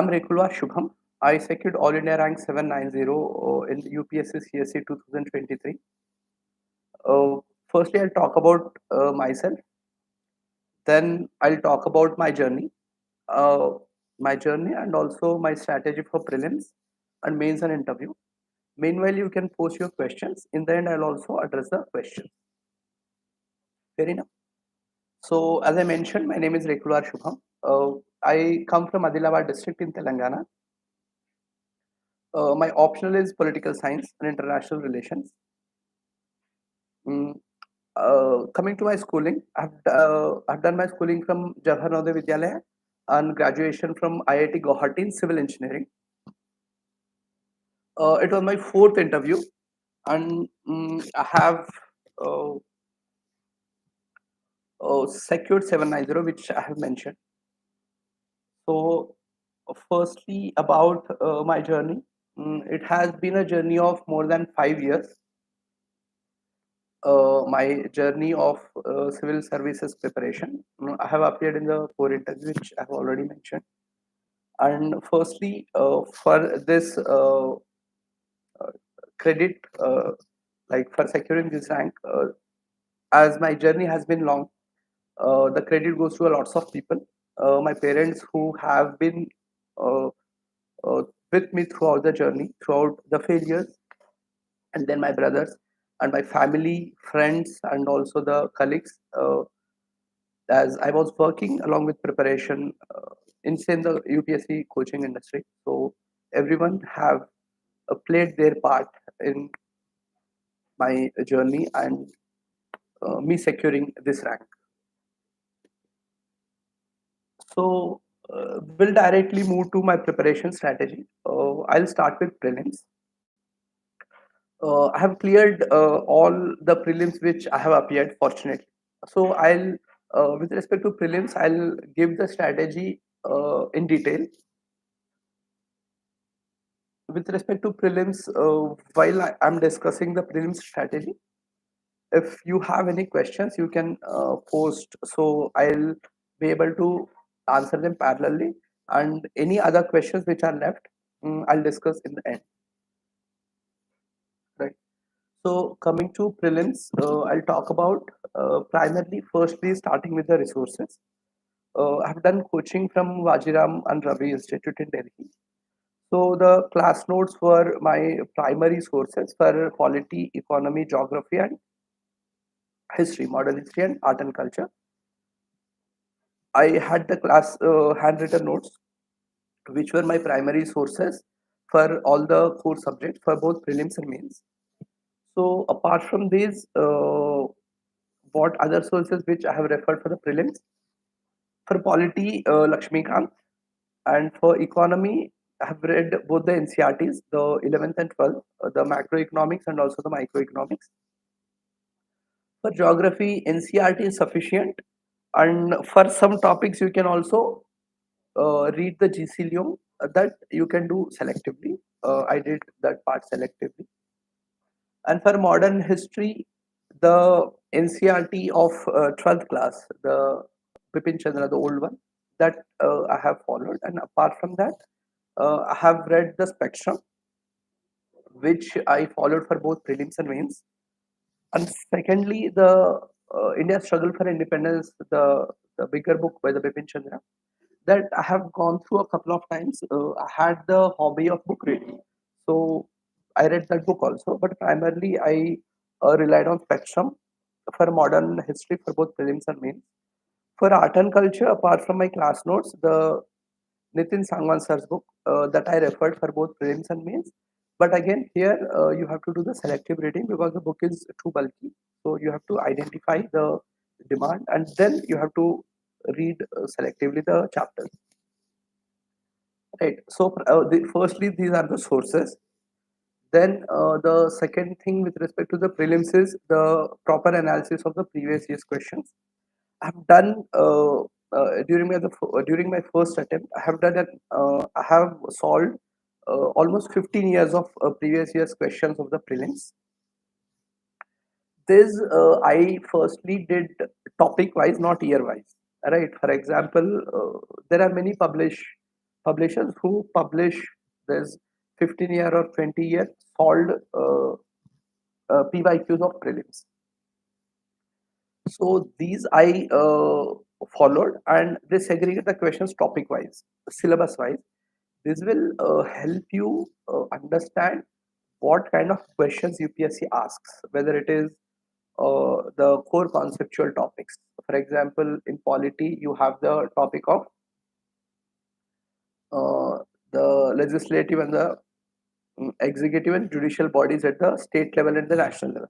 I'm Rekulwar Shubham. I secured All India rank 790 in UPSC CSE 2023. Uh, Firstly, I'll talk about myself. Then I'll talk about uh, my journey, and also my strategy for prelims and mains and interview. Meanwhile, you can post your questions. In the end, I'll also address the questions. Fair enough. So, as I mentioned, my name is Rekulwar Shubham. I come from Adilabad district in Telangana. My optional is political science and international relations. Mm, Coming to my schooling, I've done my schooling from Jawahar Navodaya Vidyalaya and graduation from IIT Guwahati in civil engineering. It was my fourth interview, and I have uh, secured 790, which I have mentioned. So, firstly, about my journey, it has been a journey of more than 5 years. My journey of civil services preparation. I have appeared in the four interviews, which I have already mentioned. And firstly, for this credit, like for securing this rank, as my journey has been long, the credit goes to a lots of people. My parents who have been uh, uh, with me throughout the journey, throughout the failures, and then my brothers and my family, friends, and also the colleagues. As I was working along with preparation inside the UPSC coaching industry. So everyone have played their part in my journey and me securing this rank. So we'll directly move to my preparation strategy. I'll start with prelims. I have cleared all the prelims which I have appeared, fortunately. So with respect to prelims, I'll give the strategy in detail. With respect to prelims, while I'm discussing the prelims strategy, if you have any questions, you can post. So I'll be able to answer them parallelly, and any other questions which are left, I'll discuss in the end. Right. So coming to prelims, I'll talk about primarily, firstly, starting with the resources. I've done coaching from Vajiram and Ravi Institute in Delhi. So the class notes were my primary sources for polity, economy, geography, and history, modern history, and art and culture. I had the class handwritten notes, which were my primary sources for all the core subjects for both prelims and mains. So apart from these, what other sources which I have referred for the prelims? For polity, Lakshmikant, and for economy, I have read both the NCERTs, the 11th and 12th, the macroeconomics and also the microeconomics. For geography, NCERT is sufficient, and for some topics, you can also read the GC Leong. That you can do selectively. I did that part selectively. And for modern history, the NCERT of 12th class, the Bipin Chandra, the old one, that I have followed. And apart from that, I have read the spectrum, which I followed for both prelims and mains. And secondly, the India Struggle for Independence, the bigger book by the Bipin Chandra, that I have gone through a couple of times. I had the hobby of book reading, so I read that book also. But primarily, I relied on Spectrum for modern history for both prelims and mains. For art and culture, apart from my class notes, the Nitin Sangwan sir's book that I referred for both prelims and mains. But again, here you have to do the selective reading because the book is too bulky. So you have to identify the demand, and then you have to read selectively the chapters. Right. So firstly, these are the sources. Then the second thing with respect to the prelims is the proper analysis of the previous year's questions. I've done during my first attempt. I have solved almost 15 years of previous year's questions of the prelims. This I firstly did topic wise, not year wise. Right. For example, there are many published publishers who publish this 15-year or 20-year solved PYQs of prelims. So these I followed, and they segregate the questions topic wise, syllabus wise. This will help you understand what kind of questions UPSC asks, whether it is the core conceptual topics. For example, in polity, you have the topic of uh, the legislative and the executive and judicial bodies at the state level and the national level.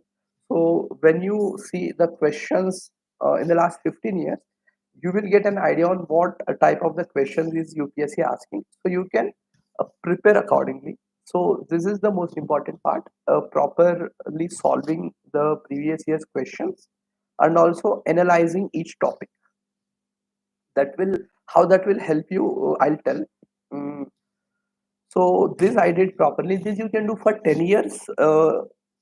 So when you see the questions in the last 15 years, you will get an idea on what type of the questions is UPSC asking. So you can prepare accordingly. So this is the most important part, properly solving the previous year's questions and also analyzing each topic. That will, how that will help you, I'll tell. Mm, so this I did properly. This you can do for 10 years.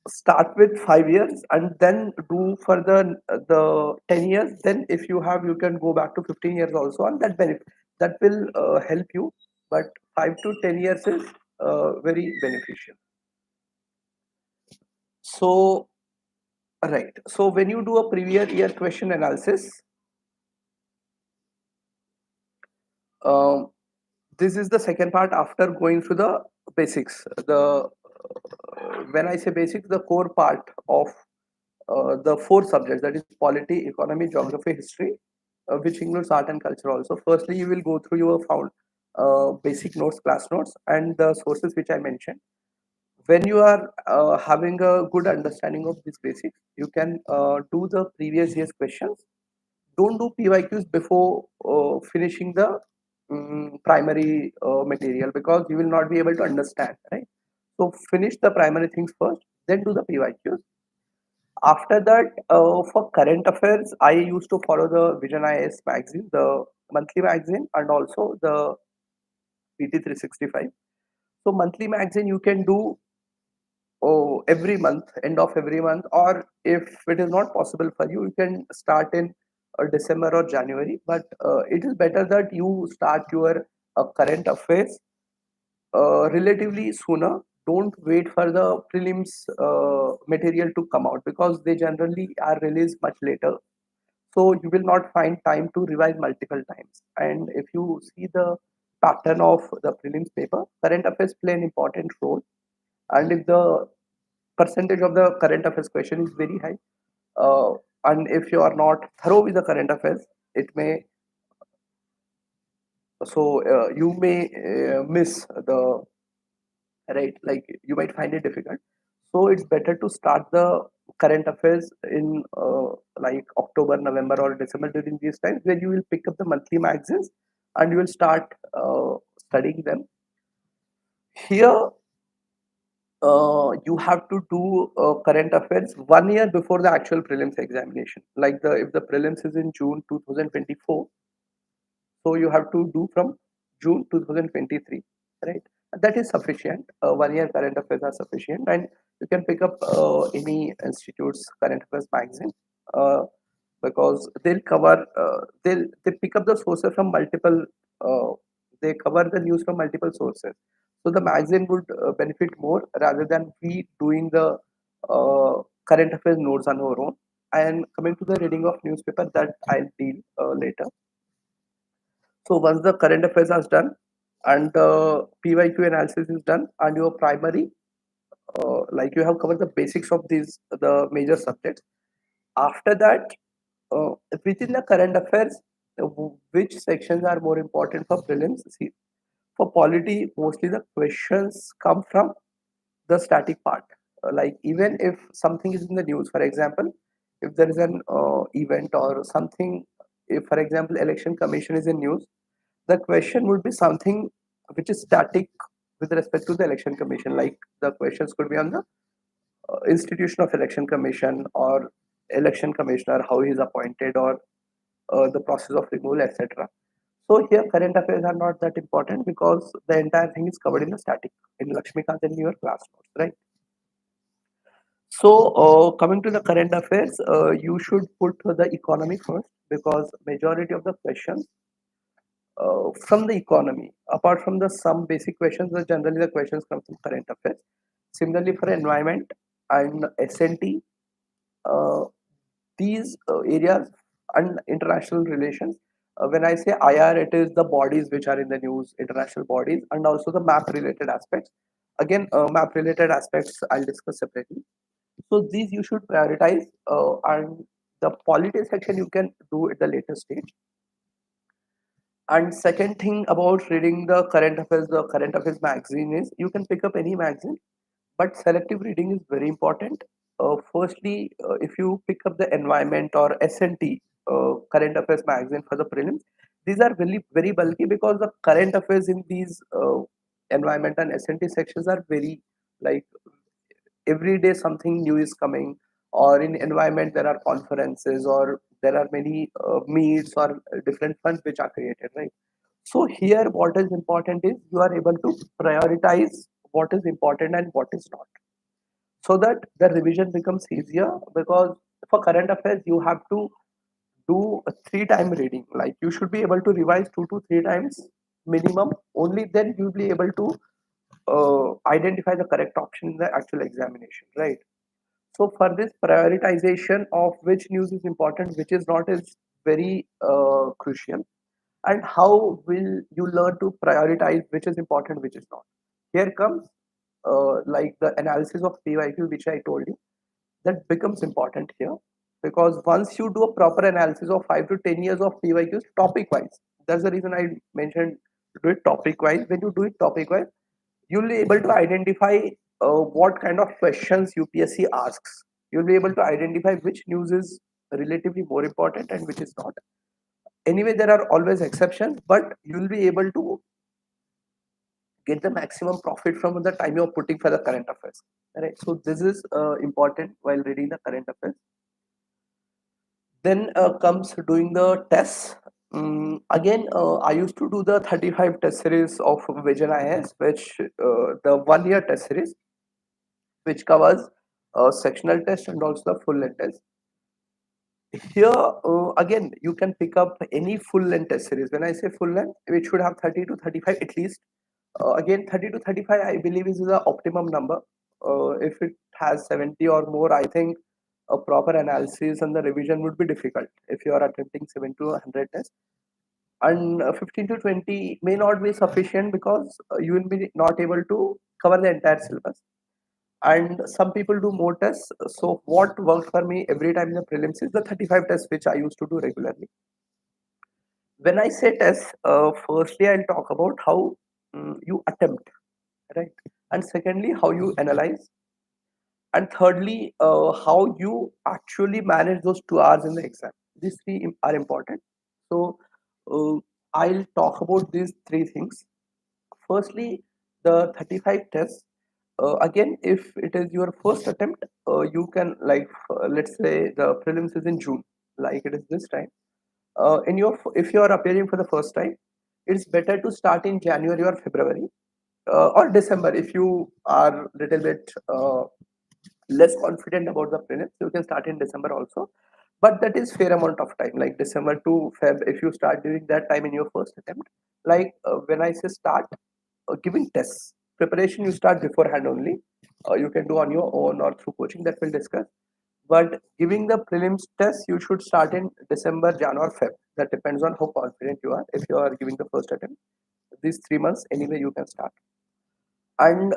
Start with 5 years and then do for the 10 years. Then if you have, you can go back to 15 years also, and that benefit that will help you. But 5 to 10 years is very beneficial. So right. So when you do a previous year question analysis, um, this is the second part after going through the basics. The when I say basics, the core part of the four subjects, that is polity, economy, geography, history, which includes art and culture also. Firstly, you will go through your found basic notes, class notes, and the sources which I mentioned. When you are having a good understanding of these basics, you can do the previous year's questions. Don't do PYQs before finishing the primary material, because you will not be able to understand, right? So finish the primary things first, then do the PYQs. After that, for current affairs, I used to follow the Vision IAS magazine, the monthly magazine, and also the PT 365. So monthly magazine you can do every month, end of every month, or if it is not possible for you, you can start in December or January. But it is better that you start your current affairs relatively sooner. Don't wait for the prelims material to come out, because they generally are released much later. So you will not find time to revise multiple times. And if you see the pattern of the prelims paper, current affairs play an important role. And if the percentage of the current affairs question is very high, uh, and if you are not thorough with the current affairs, it may, so you may miss the, right, like you might find it difficult. So it's better to start the current affairs in like October, November, or December, during these times, where you will pick up the monthly magazines and you will start studying them. Here you have to do current affairs 1 year before the actual prelims examination. Like the if the prelims is in June 2024, so you have to do from June 2023, right? That is sufficient. 1 year current affairs are sufficient, and you can pick up any institute's current affairs magazine, uh, because they'll cover, they pick up the sources from multiple, uh, they cover the news from multiple sources. So the magazine would benefit more rather than we doing the current affairs notes on our own. And coming to the reading of newspaper, that I'll deal later. So once the current affairs is done and the PYQ analysis is done and your primary, like you have covered the basics of these, the major subjects. After that, uh, within the current affairs, which sections are more important for prelims? See, for polity, mostly the questions come from the static part. Like even if something is in the news, for example, if there is an event or something, if for example election commission is in news, the question would be something which is static with respect to the election commission. Like the questions could be on the institution of election commission, or election commissioner, how he is appointed, or the process of removal, etc. So here current affairs are not that important, because the entire thing is covered in the static in Lakshmikant in your class notes, right? So coming to the current affairs, you should put the economy first, because majority of the questions from the economy. Apart from the some basic questions, but generally the questions come from current affairs. Similarly, for environment and SNT, uh, these areas and international relations. When I say IR, it is the bodies which are in the news, international bodies, and also the map related aspects. Again, map related aspects I'll discuss separately. So these you should prioritize, and the polity section you can do at the later stage. And second thing about reading the current affairs magazine is you can pick up any magazine, but selective reading is very important. Firstly, if you pick up the environment or SNT current affairs magazine for the prelims, these are very bulky because the current affairs in these environment and SNT sections are very like every day something new is coming, or in environment there are conferences or there are many meets or different funds which are created, right? So here what is important is you are able to prioritize what is important and what is not, so that the revision becomes easier. Because for current affairs you have to do a 3 time reading, like you should be able to revise 2 to 3 times minimum, only then you'll be able to identify the correct option in the actual examination, right? So for this prioritization of which news is important, which is not, is very crucial. And how will you learn to prioritize which is important, which is not? Here comes like the analysis of PYQ, which I told you, that becomes important here, because once you do a proper analysis of 5 to 10 years of PYQs topic wise, that's the reason I mentioned do it topic wise. When you do it topic wise, you'll be able to identify what kind of questions UPSC asks. You'll be able to identify which news is relatively more important and which is not. Anyway, there are always exceptions, but you'll be able to get the maximum profit from the time you're putting for the current affairs. Right. So this is important while reading the current affairs. Then comes doing the tests. Again, I used to do the 35 test series of Vision IS, which the 1 year test series, which covers sectional test and also the full length test. Here again, you can pick up any full length test series. When I say full length, it should have 30 to 35 at least. Again, 30 to 35 I believe is the optimum number. If it has 70 or more, I think a proper analysis and the revision would be difficult if you are attempting 7 to 100 tests. And 15 to 20 may not be sufficient, because you will be not able to cover the entire syllabus, and some people do more tests. So what worked for me every time in the prelims is the 35 tests which I used to do regularly. When I say tests, firstly I'll talk about how you attempt, right? And secondly, how you analyze, and thirdly, how you actually manage those 2 hours in the exam. These three are important. So uh, I'll talk about these three things. Firstly, the 35 tests. Again, if it is your first attempt, you can, like, let's say the prelims is in June, like it is this time. If you are appearing for the first time, it's better to start in January or February, or December. If you are little bit less confident about the prelims, you can start in December also. But that is fair amount of time, like December to Feb. If you start during that time in your first attempt, like when I say start giving tests, preparation you start beforehand only. You can do on your own or through coaching, that we'll discuss. But giving the prelims test, you should start in December, Jan or Feb. That depends on how confident you are. If you are giving the first attempt, these 3 months anyway you can start. And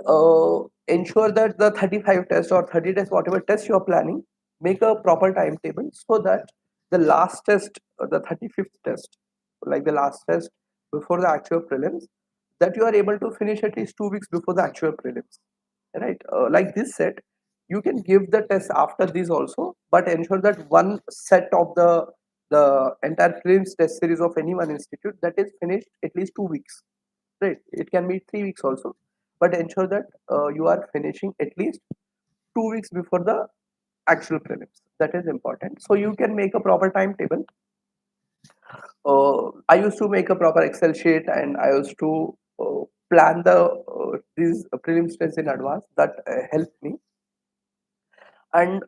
ensure that the 35 tests or 30 tests, whatever test you are planning, make a proper timetable, so that the last test, the 35th test, like the last test before the actual prelims, that you are able to finish at least 2 weeks before the actual prelims, right? Like this set, you can give the test after these also, but ensure that one set of the entire prelims test series of any one institute, that is finished at least 2 weeks, right? It can be 3 weeks also, but ensure that you are finishing at least 2 weeks before the actual prelims. That is important. So you can make a proper timetable. I used to make a proper Excel sheet, and I used to plan these prelims tests in advance. That helped me. And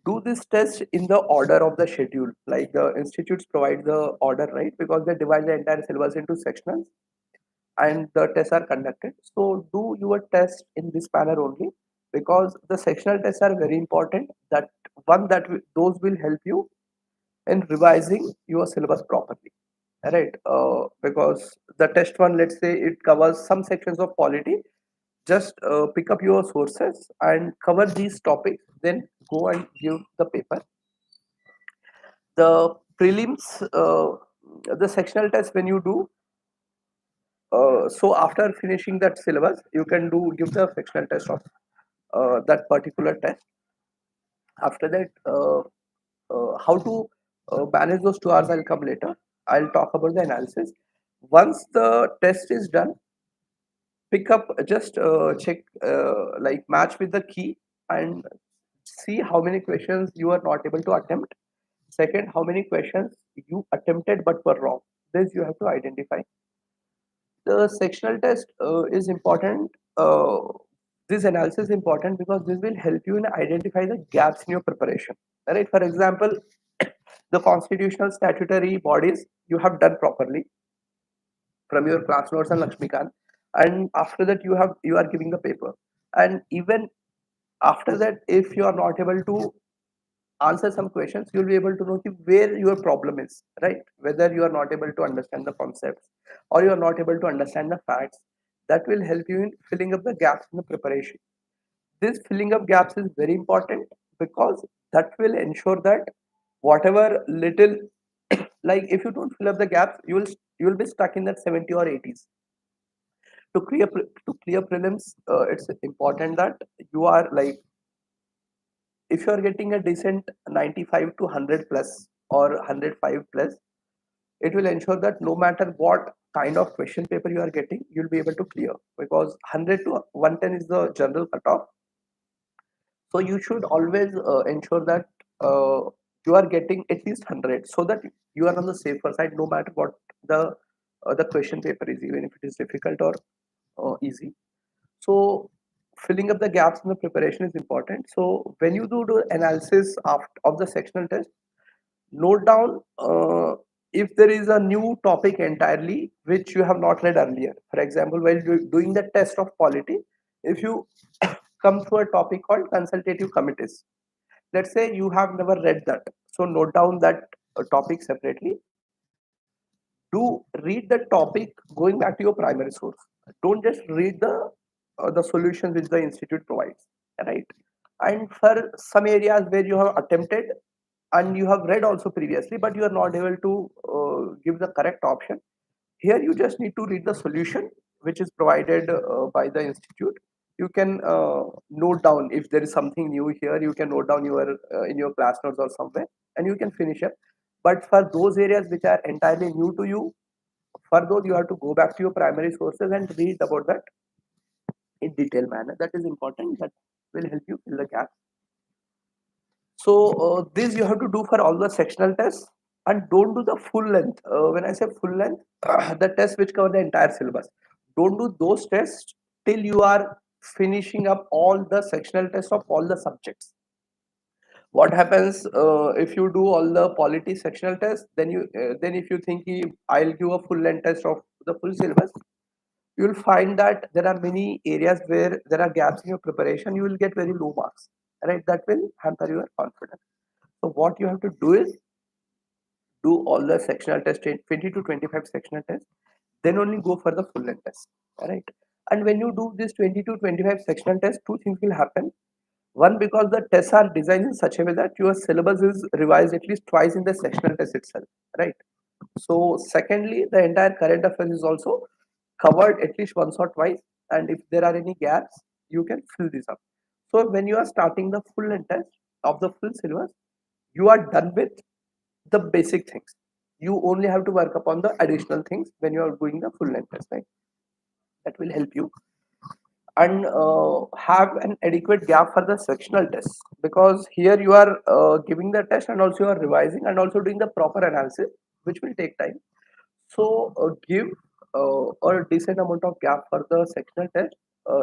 do this test in the order of the schedule. Like the institutes provide the order, right? Because they divide the entire syllabus into sections and the tests are conducted. So do your test in this manner only, because the sectional tests are very important. That one that those will help you in revising your syllabus properly, right? Because the test one, let's say it covers some sections of polity, just pick up your sources and cover these topics, then go and give the paper. The prelims, the sectional test when you do, so after finishing that syllabus you can do give the sectional test of that particular test. After that, how to manage those 2 hours, I'll come later. I'll talk about the analysis. Once the test is done, pick up, just check, like match with the key and see how many questions you are not able to attempt. Second, how many questions you attempted but were wrong. This you have to identify. The sectional test is important. This analysis is important because this will help you in identify the gaps in your preparation. Right? For example, the constitutional statutory bodies you have done properly from your class notes and Lakshmikant, and after that you are giving the paper. And even after that, if you are not able to answer some questions, you'll be able to know where your problem is, right? Whether you are not able to understand the concepts or you are not able to understand the facts. That will help you in filling up the gaps in the preparation. This filling up gaps is very important because that will ensure that whatever little like if you don't fill up the gaps, you will be stuck in that 70 or 80s. To clear prelims, it's important that you are like, if you are getting a decent 95 to 100 plus or 105 plus, it will ensure that no matter what kind of question paper you are getting, you'll be able to clear, because 100 to 110 is the general cutoff. So you should always ensure that you are getting at least 100, so that you are on the safer side no matter what the question paper is, even if it is difficult or easy. So filling up the gaps in the preparation is important. So when you do analysis of the sectional test, note down if there is a new topic entirely which you have not read earlier. For example, while doing the test of polity, if you come to a topic called consultative committees, let's say you have never read that, so note down that topic separately. Do read the topic going back to your primary source. Don't just read the solutions which the institute provides, right? And for some areas where you have attempted and you have read also previously but you are not able to give the correct option, here you just need to read the solution which is provided by the institute. You can note down if there is something new here, you can note down your in your class notes or somewhere, and you can finish it. But for those areas which are entirely new to you, for those you have to go back to your primary sources and read about that in detailed manner. That is important. That will help you fill the gap. So this you have to do for all the sectional tests, and don't do the full length. When I say full length, the tests which cover the entire syllabus. Don't do those tests till you are finishing up all the sectional tests of all the subjects. What happens if you do all the polity sectional tests, then if you think I'll give a full length test of the full syllabus, you will find that there are many areas where there are gaps in your preparation. You will get very low marks, right? That will hamper your confidence. So what you have to do is do all the sectional tests, 20 to 25 sectional tests, then only go for the full length test, right? And when you do this 20 to 25 sectional tests, two things will happen. One, because the tests are designed in such a way that your syllabus is revised at least twice in the sectional test itself, right? So secondly, the entire current affairs is also covered at least once or twice, and if there are any gaps, you can fill this up. So when you are starting the full length test of the full syllabus, you are done with the basic things. You only have to work upon the additional things when you are doing the full length test, right? That will help you. And have an adequate gap for the sectional tests, because here you are giving the test and also you are revising and also doing the proper analysis, which will take time. So give a decent amount of gap for the sectional test.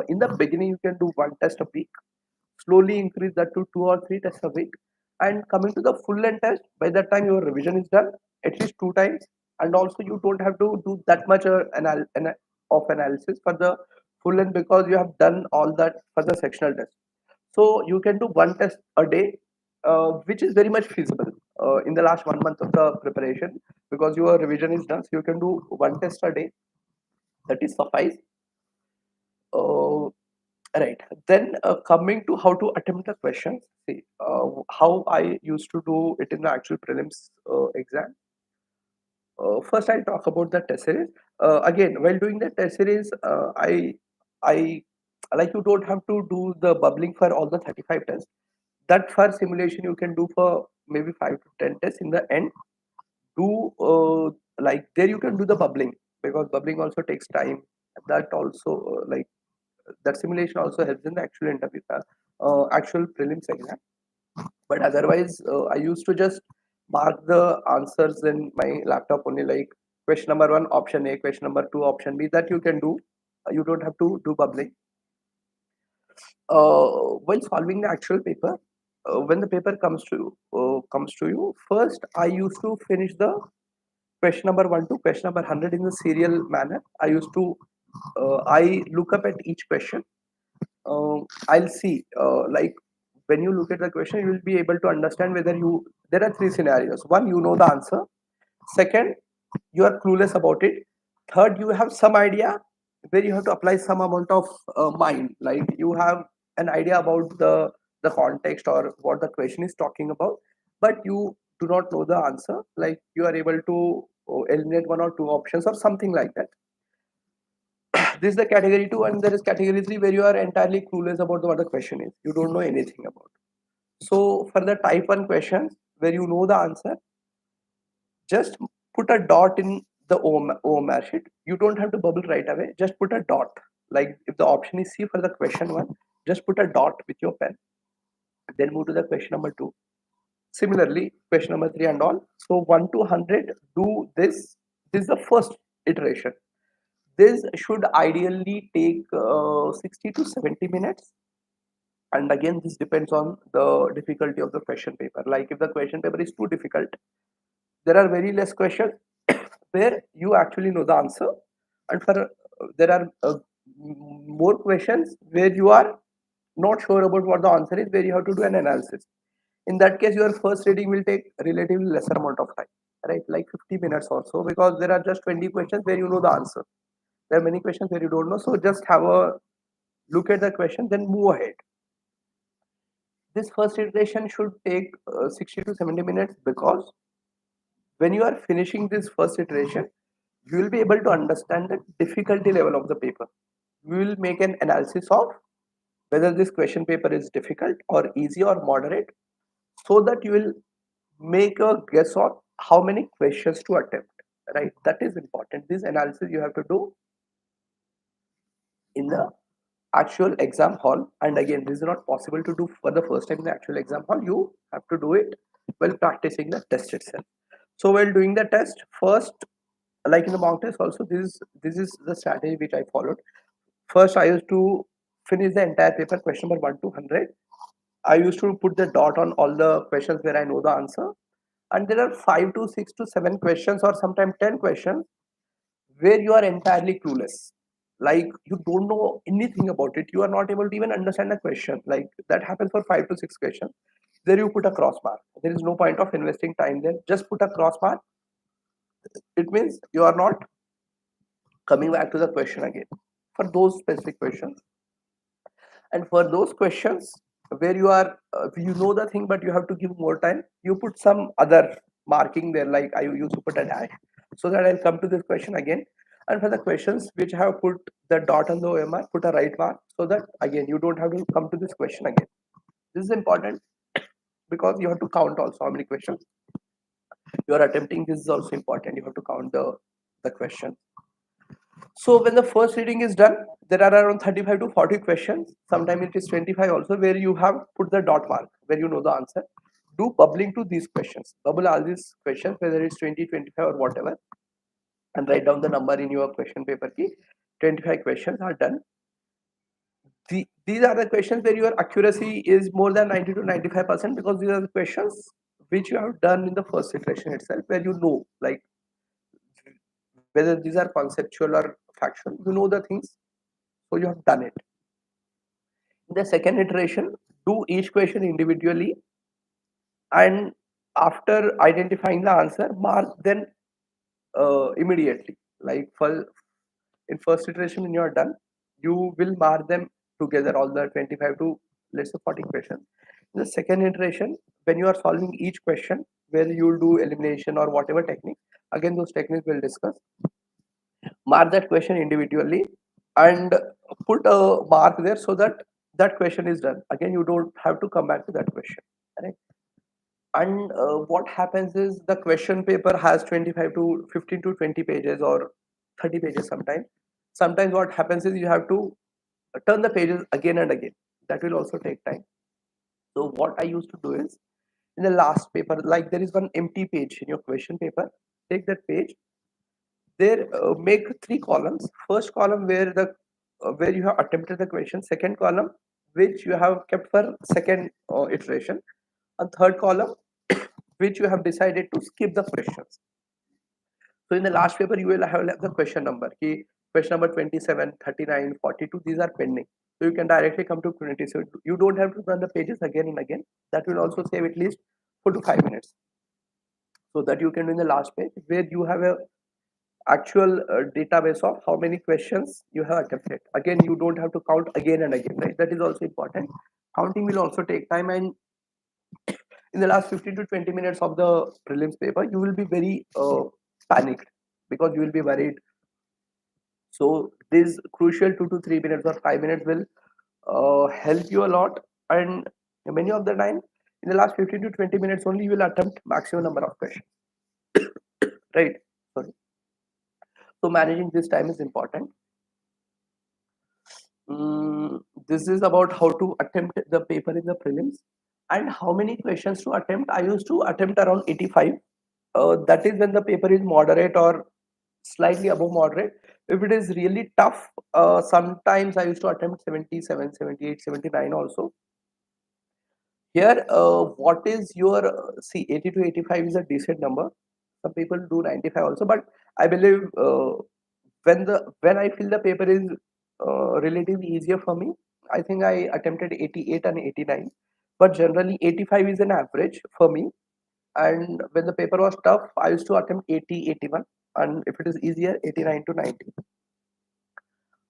In the beginning, you can do one test a week. Slowly increase that to two or three tests a week, And coming to the full length test, by that time your revision is done at least 2 times, and also you don't have to do that much of analysis for the full length because you have done all that for the sectional test. So you can do one test a day, which is very much feasible in the last 1 month of the preparation because your revision is done. So you can do one test a day. That is suffice. Right. Then coming to how to attempt the questions. See, how I used to do it in the actual prelims exam. First, I'll talk about the test series. Again, while doing the test series, I like you don't have to do the bubbling for all the 35 tests. That for simulation you can do for maybe 5 to 10 tests. In the end, do like there you can do the bubbling because bubbling also takes time. That also that simulation also helps in the actual interview, actual prelims exam. But otherwise, I used to just mark the answers in my laptop only, like question number one, option A, question number two, option B. That you can do. You don't have to do bubbling. While solving the actual paper, when the paper comes to you, first I used to finish the question number 1 to question number 100 in the serial manner. I look up at each question. I'll see, like when you look at the question, you will be able to understand whether you. There are three scenarios. One, you know the answer. Second, you are clueless about it. Third, you have some idea where you have to apply some amount of mind, like you have an idea about the context or what the question is talking about, but you do not know the answer. Like you are able to eliminate one or two options or something like that. This is the category 2, and there is category 3 where you are entirely clueless about what the question is. You don't know anything about. So for the type 1 questions where you know the answer, just put a dot in the OMR sheet. You don't have to bubble right away. Just put a dot. Like if the option is C for the question 1, just put a dot with your pen. Then move to the question number 2. Similarly, question number 3 and all. So 1 to 100, do this. This is the first iteration. This should ideally take 60 to 70 minutes. And again, this depends on the difficulty of the question paper. Like if the question paper is too difficult, there are very less questions where you actually know the answer, and for there are more questions where you are not sure about what the answer is, where you have to do an analysis. In that case, your first reading will take relatively lesser amount of time, right? Like 50 minutes or so, because there are just 20 questions where you know the answer. There are many questions where you don't know, so just have a look at the question, then move ahead. This first iteration should take 60 to 70 minutes because when you are finishing this first iteration, you will be able to understand the difficulty level of the paper. We will make an analysis of whether this question paper is difficult or easy or moderate, so that you will make a guess on how many questions to attempt, right? That is important. This analysis you have to do in the actual exam hall, and again, this is not possible to do for the first time in the actual exam hall. You have to do it while practicing the test itself. So while doing the test, first, like in the mock test also, this is the strategy which I followed. First, I used to finish the entire paper, question number 1 to 100. I used to put the dot on all the questions where I know the answer, and there are 5 to 6 to 7 questions or sometimes 10 questions where you are entirely clueless. Like you don't know anything about it. You are not able to even understand the question. Like that happens for 5 to 6 questions. There you put a cross mark. There is no point of investing time there. Just put a cross mark. It means you are not coming back to the question again for those specific questions. And for those questions where you are you know the thing but you have to give more time, you put some other marking there, like I used to put a dash so that I'll come to this question again. And for the questions which have put the dot on the OMR, put a right mark so that again you don't have to come to this question again. This is important because you have to count also how many questions you are attempting. This is also important. You have to count the question. So when the first reading is done, there are around 35 to 40 questions. Sometimes it is 25 also, where you have put the dot mark, where you know the answer. Do bubbling to these questions. Bubble all these questions, whether it's 20, 25 or whatever, and write down the number in your question paper key. 25 questions are done. these are the questions where your accuracy is more than 90 to 95%, because these are the questions which you have done in the first iteration itself, where you know, like, whether these are conceptual or factual, you know the things, so you have done it. In the second iteration, do each question individually, and after identifying the answer, mark then immediately. Like, for in first iteration, when you are done, you will mark them together, all the 25 to, let's say, 40 questions. In the second iteration, when you are solving each question, where you will do elimination or whatever technique, again those techniques we'll discuss, mark that question individually and put a mark there, so that that question is done. Again, you don't have to come back to that question, right? And what happens is, the question paper has 25 to 15 to 20 pages or 30 pages sometimes. Sometimes what happens is, you have to turn the pages again and again. That will also take time. So what I used to do is, in the last paper, like, there is one empty page in your question paper, take that page there, make three columns. First column where the where you have attempted the question, second column which you have kept for second iteration, and third column which you have decided to skip the questions. So in the last paper, you will have the question number. Question number 27, 39, 42, these are pending. So you can directly come to 20. So you don't have to run the pages again and again. That will also save at least 4 to 5 minutes. So that you can do in the last page, where you have a actual database of how many questions you have attempted. Again, you don't have to count again and again, right? That is also important. Counting will also take time, and in the last 15 to 20 minutes of the prelims paper, you will be very panicked, because you will be worried. So this crucial 2 to 3 minutes or 5 minutes will help you a lot. And many of the time, in the last 15 to 20 minutes only, you will attempt maximum number of questions, right? Sorry. So managing this time is important. This is about how to attempt the paper in the prelims, and how many questions to attempt. I used to attempt around 85. That is when the paper is moderate or slightly above moderate. If it is really tough, sometimes I used to attempt 77, 78, 79 also. Here, what is your, see, 80 to 85 is a decent number. Some people do 95 also, but I believe when I feel the paper is relatively easier for me, I think I attempted 88 and 89. But generally, 85 is an average for me. And when the paper was tough, I used to attempt 80, 81, and if it is easier, 89 to 90.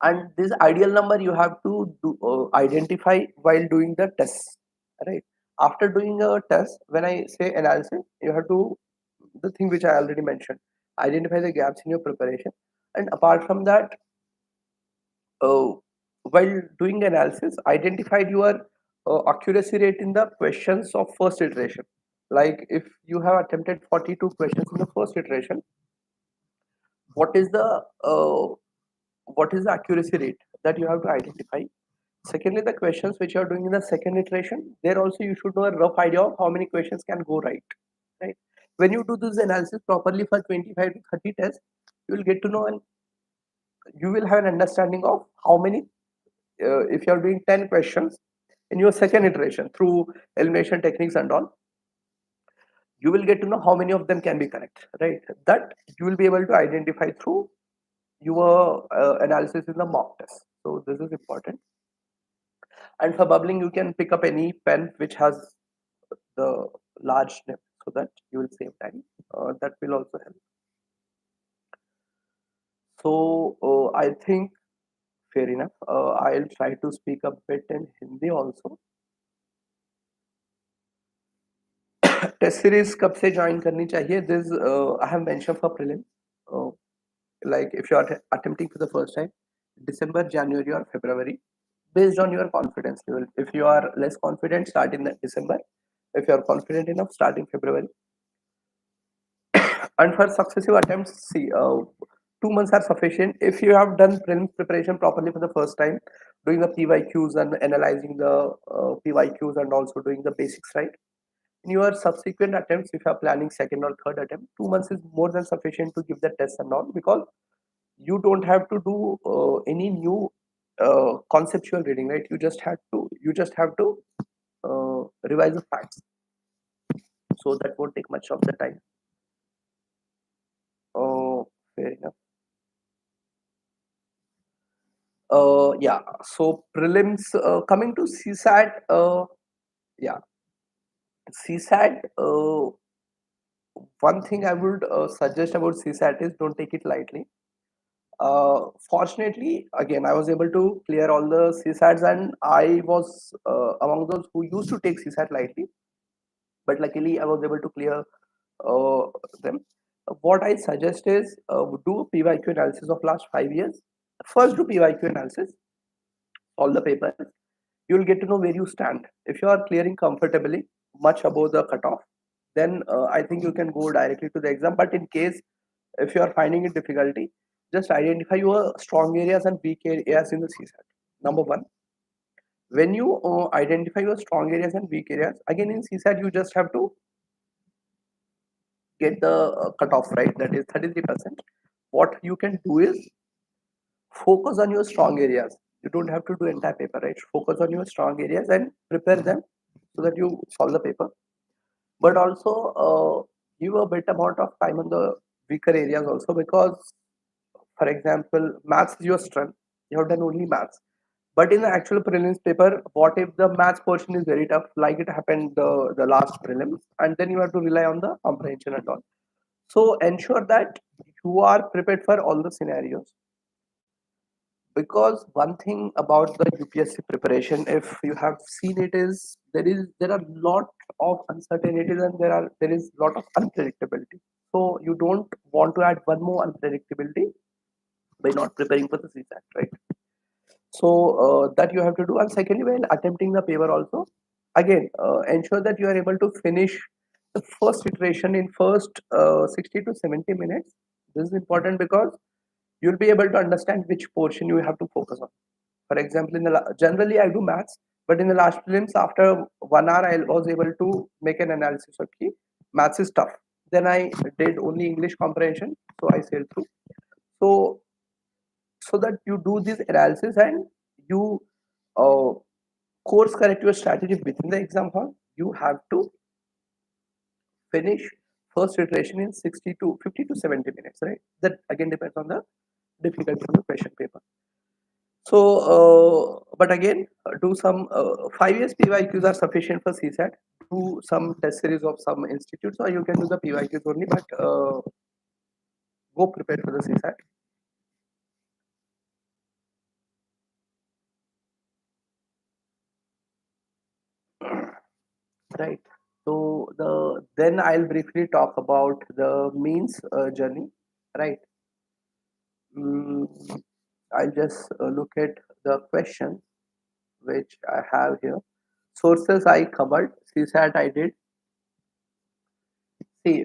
And this ideal number you have to identify while doing the test, right? After doing a test, when I say analysis, you have to, the thing which I already mentioned, identify the gaps in your preparation. And apart from that, uh, while doing analysis, identified your accuracy rate in the questions of first iteration. Like, if you have attempted 42 questions in the first iteration, what is the accuracy rate that you have to identify. Secondly, the questions which you are doing in the second iteration, there also you should know a rough idea of how many questions can go right. Right. When you do this analysis properly for 25 to 30 tests, you will get to know, and you will have an understanding of how many. If you are doing 10 questions in your second iteration through elimination techniques and all, you will get to know how many of them can be correct. Right. That you will be able to identify through your analysis in the mock test. So this is important. And for bubbling, you can pick up any pen which has the large nib, so that you will save time. That will also help. So I think fair enough. I'll try to speak a bit in Hindi also. Test series कब से join करनी चाहिए? This I have mentioned for prelim. Uh, like, if you are attempting for the first time, December, January, or February, based on your confidence level. If you are less confident, start in December. If you are confident enough, start in February. And for successive attempts, see, 2 months are sufficient. If you have done prelims preparation properly for the first time, doing the PYQs and analyzing the PYQs, and also doing the basics right, in your subsequent attempts, if you are planning second or third attempt, 2 months is more than sufficient to give the test and all, because you don't have to do any new conceptual reading, right? You just have to revise the facts, so that won't take much of the time. Oh, fair enough. Yeah. So prelims, coming to CSAT. Yeah, CSAT. One thing I would suggest about CSAT is don't take it lightly. Fortunately, again, I was able to clear all the CSATs, and I was among those who used to take CSAT lightly. But luckily, I was able to clear uh, them. What I suggest is do PYQ analysis of last 5 years. First, do PYQ analysis, all the papers. You'll get to know where you stand. If you are clearing comfortably, much above the cutoff, then I think you can go directly to the exam. But in case if you are finding it difficulty, just identify your strong areas and weak areas in the CSAT. Number one, when you identify your strong areas and weak areas, again in CSAT you just have to get the cutoff right, that is 33%. What you can do is focus on your strong areas. You don't have to do entire paper, right? Focus on your strong areas and prepare them so that you solve the paper. But also give a bit amount of time on the weaker areas also, because for example, maths is your strength. You have done only maths. But in the actual prelims paper, what if the maths portion is very tough, like it happened the last prelims, and then you have to rely on the comprehension and all. So ensure that you are prepared for all the scenarios. Because one thing about the UPSC preparation, if you have seen it, is there are lot of uncertainties, and there is lot of unpredictability. So you don't want to add one more unpredictability by not preparing for the CSAT, right? So that you have to do. And secondly, while attempting the paper also, again ensure that you are able to finish the first iteration in first 60 to 70 minutes. This is important because you'll be able to understand which portion you have to focus on. For example, generally I do maths, but in the last prelims, after 1 hour, I was able to make an analysis. Okay, maths is tough. Then I did only English comprehension, so I sailed through. So that you do this analysis and you uh, course correct your strategy within the exam hall, you have to finish first iteration in 60 to 50 to 70 minutes, right? That again depends on the difficulty of the question paper. So but again do some 5 years PYQs are sufficient for CSAT. Do some test series of some institutes, or you can do the PYQs only, but go prepared for the CSAT. Right. So then I'll briefly talk about the means journey. Right. Mm, I'll just look at the question which I have here. Sources I covered. CSAT I did. See,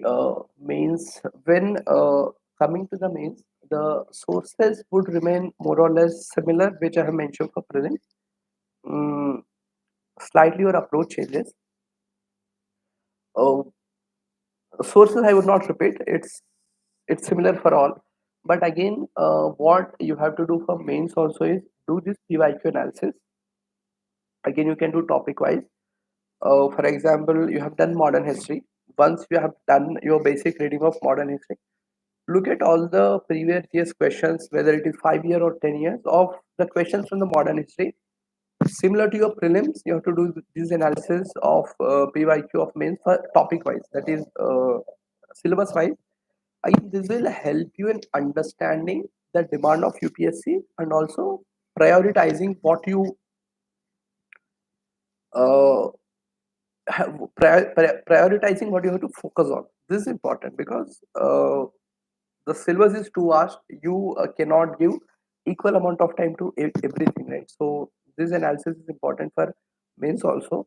means when coming to the means, the sources would remain more or less similar, which I have mentioned for present. Mm, slightly your approach changes. Uh, Sources I would not repeat. It's similar for all. But again, what you have to do for mains also is do this PYQ analysis. Again, you can do topic wise. For example, you have done modern history. Once you have done your basic reading of modern history, look at all the previous years questions, whether it is 5 year or 10 years of the questions from the modern history. Similar to your prelims, you have to do this analysis of PYQ of mains for topic wise, that is syllabus wise. Again, this will help you in understanding the demand of UPSC and also prioritizing what you uh, prioritizing what you have to focus on. This is important because the syllabus is too vast. You cannot give equal amount of time to everything, right? So this analysis is important for mains also.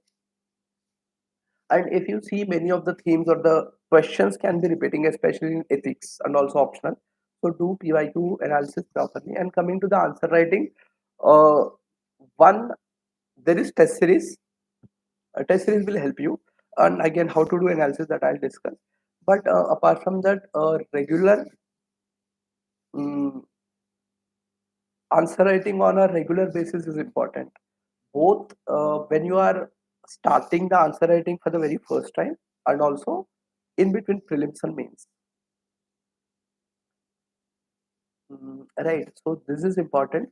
And if you see, many of the themes or the questions can be repeating, especially in ethics and also optional. So do PYQ analysis properly. And coming to the answer writing, uh, one, there is test series. A test series will help you. And again, how to do analysis, that I'll discuss. But apart from that, regular, um, answer writing on a regular basis is important, both when you are starting the answer writing for the very first time and also in between prelims and mains. Right, so this is important.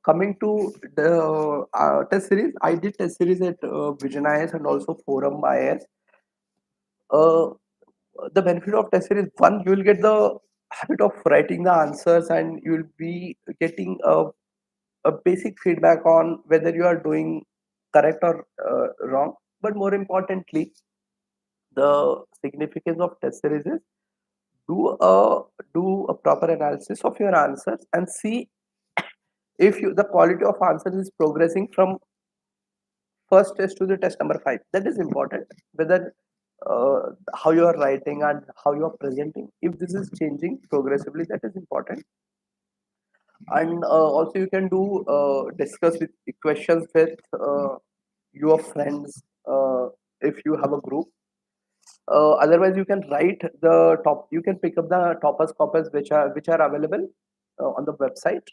Coming to the test series, I did test series at Vision IS and also Forum IS. Uh, the benefit of test series, one, you will get the habit of writing the answers and you will be getting a basic feedback on whether you are doing correct or wrong. But more importantly, the significance of test series is do a proper analysis of your answers and see if the quality of answers is progressing from first test to the test number 5. That is important, whether how you are writing and how you are presenting, if this is changing progressively, that is important. And also you can do discuss with questions with your friends, if you have a group. Otherwise you can write the top, you can pick up the toppers copies which are available on the website,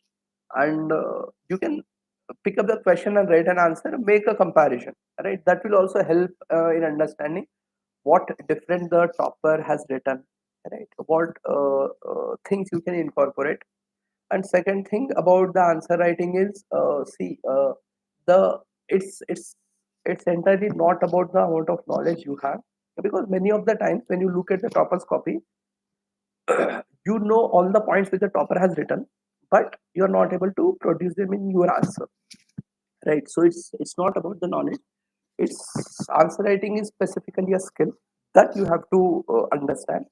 and you can pick up the question and write an answer, make a comparison, right? That will also help in understanding what different the topper has written, right? What things you can incorporate. And second thing about the answer writing is, see, the it's entirely not about the amount of knowledge you have, because many of the times when you look at the topper's copy, you know all the points which the topper has written, but you are not able to produce them in your answer, right? So it's not about the knowledge. It's answer writing is specifically a skill that you have to understand.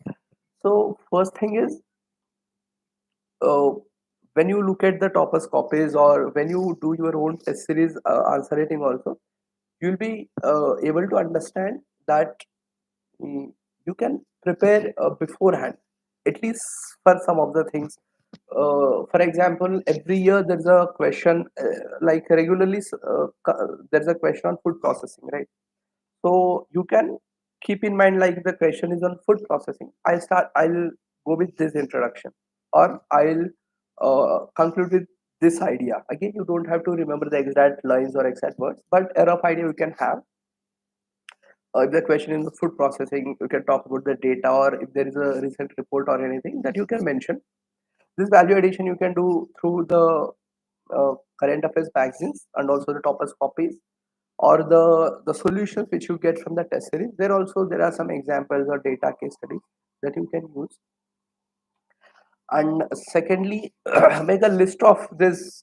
So first thing is, uh, when you look at the toppers copies or when you do your own test series answer writing also, you'll be able to understand that you can prepare beforehand, at least for some of the things. For example, every year there's a question, like regularly, there's a question on food processing, right? So you can keep in mind, like the question is on food processing. I'll go with this introduction, or I'll conclude with this idea. Again, you don't have to remember the exact lines or exact words, but a rough idea you can have. If the question is food processing, you can talk about the data, or if there is a recent report or anything that you can mention. This value addition you can do through the current affairs magazines and also the toppers copies, or the solutions which you get from the test series. There are some examples or data case studies that you can use. And secondly, make a list of this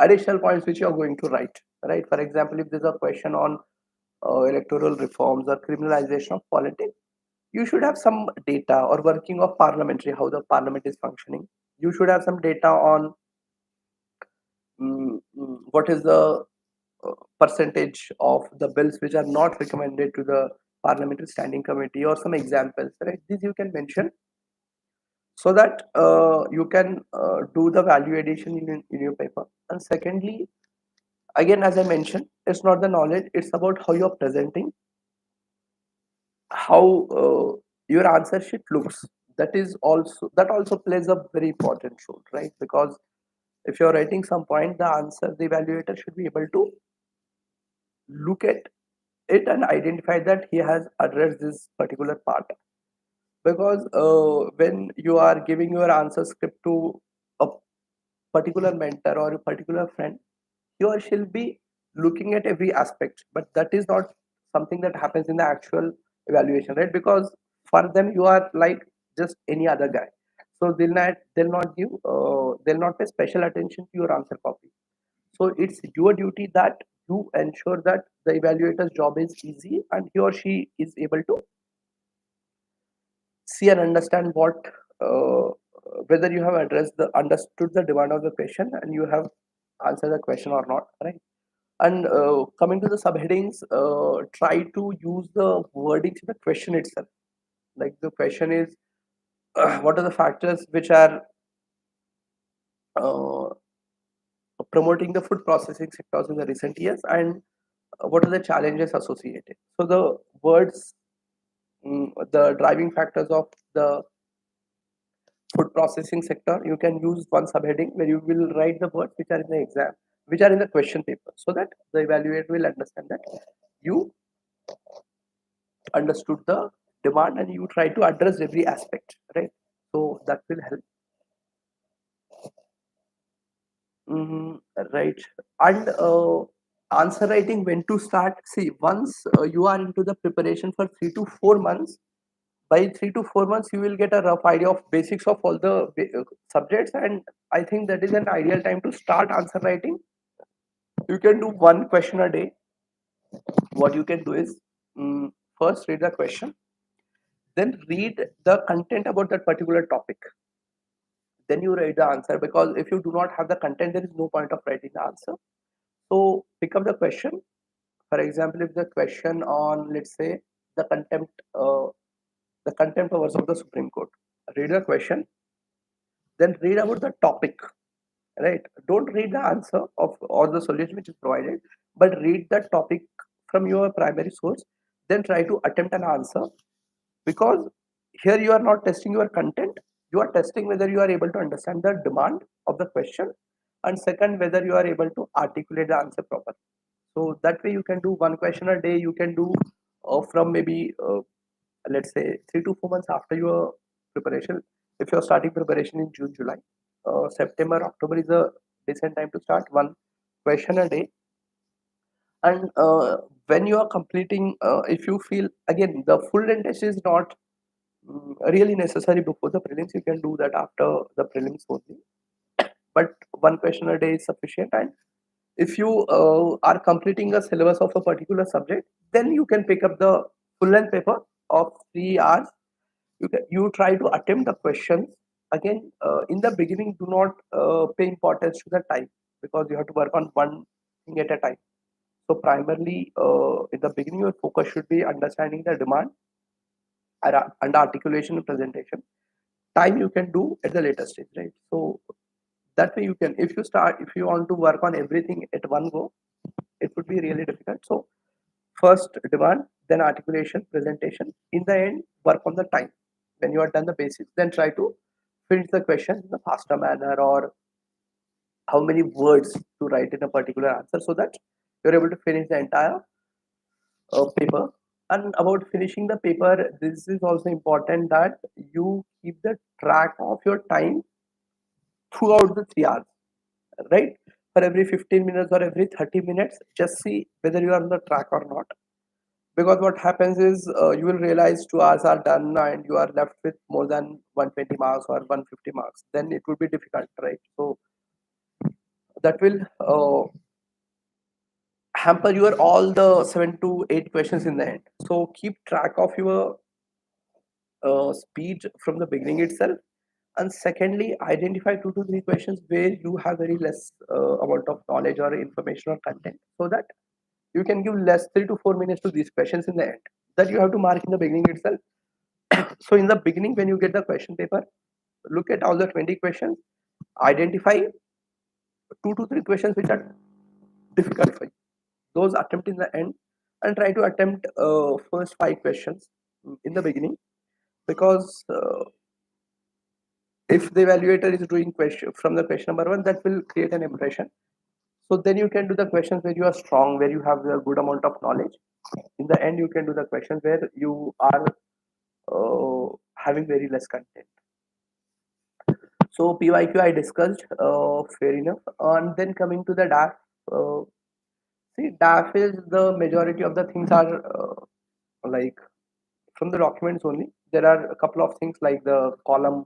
additional points which you are going to write, right? For example, if there's a question on electoral reforms or criminalization of politics, you should have some data or working of parliamentary, how the parliament is functioning. You should have some data on what is the percentage of the bills which are not recommended to the parliamentary standing committee, or some examples, right? These you can mention so that you can do the value addition in your paper. And secondly, again, as I mentioned, it's not the knowledge, it's about how you're presenting, how your answer sheet looks. That also plays a very important role, right? Because if you're writing some point, the evaluator should be able to look at it and identify that he has addressed this particular part. Because when you are giving your answer script to a particular mentor or a particular friend, he or she'll be looking at every aspect, but that is not something that happens in the actual evaluation, right? Because for them you are like just any other guy, so they'll not pay special attention to your answer copy. So it's your duty that you ensure that the evaluator's job is easy and he or she is able to see and understand uh, whether you have understood the demand of the question and you have answered the question or not, right? And coming to the subheadings, try to use the wordings in the question itself. Like the question is, what are the factors which are uh, promoting the food processing sectors in the recent years, and what are the challenges associated? So the words, the driving factors of the food processing sector, you can use one subheading where you will write the words which are in the exam, which are in the question paper, so that the evaluator will understand that you understood the demand and you try to address every aspect, right? So that will help. Mhm, right. And answer writing, when to start? See, once you are into the preparation for 3 to 4 months, by 3 to 4 months, you will get a rough idea of basics of all the subjects, and I think that is an ideal time to start answer writing. You can do one question a day. What you can do is, first read the question, then read the content about that particular topic. Then you write the answer, because if you do not have the content, there is no point of writing the answer. So pick up the question. For example, if the question on, let's say, the contempt powers of the Supreme Court, read the question, then read about the topic, right? Don't read the answer of or the solution which is provided, but read the topic from your primary source, then try to attempt an answer, because here you are not testing your content, you are testing whether you are able to understand the demand of the question, and second, whether you are able to articulate the answer properly. So that way you can do one question a day. You can do from maybe let's say 3 to 4 months after your preparation. If you're starting preparation in June, July, September, October is a decent time to start one question a day. And when you are completing, if you feel, again, the full length test is not really necessary before the prelims. You can do that after the prelims only, but one question a day is sufficient. And if you are completing a syllabus of a particular subject, then you can pick up the full length paper of 3 hours. You try to attempt the questions. Again, in the beginning, do not pay importance to the time, because you have to work on one thing at a time. So primarily, in the beginning, your focus should be understanding the demand and articulation and presentation. Time you can do at the later stage, right? So that way you can, if you want to work on everything at one go, it would be really difficult. So first demand, then articulation, presentation. In the end, work on the time. When you are done the basics, then try to finish the question in a faster manner, or how many words to write in a particular answer, so that you're able to finish the entire paper. And about finishing the paper, this is also important that you keep the track of your time throughout the 3 hours, right? For every 15 minutes or every 30 minutes, just see whether you are on the track or not. Because what happens is, you will realize 2 hours are done and you are left with more than 120 marks or 150 marks. Then it will be difficult, right? So that will hamper your all the 7 to 8 questions in the end. So keep track of your speed from the beginning itself. And secondly, identify 2 to 3 questions where you have very less amount of knowledge or information or content, so that you can give less 3 to 4 minutes to these questions in the end, that you have to mark in the beginning itself. So in the beginning, when you get the question paper, look at all the 20 questions, identify 2 to 3 questions which are difficult for you. Those attempt in the end, and try to attempt first 5 questions in the beginning, because if the evaluator is doing question from the question number one, that will create an impression. So then you can do the questions where you are strong, where you have a good amount of knowledge. In the end, you can do the questions where you are having very less content. So PYQ I discussed, fair enough. And then coming to the DAF, see, DAF is the majority of the things are like from the documents only. There are a couple of things like the column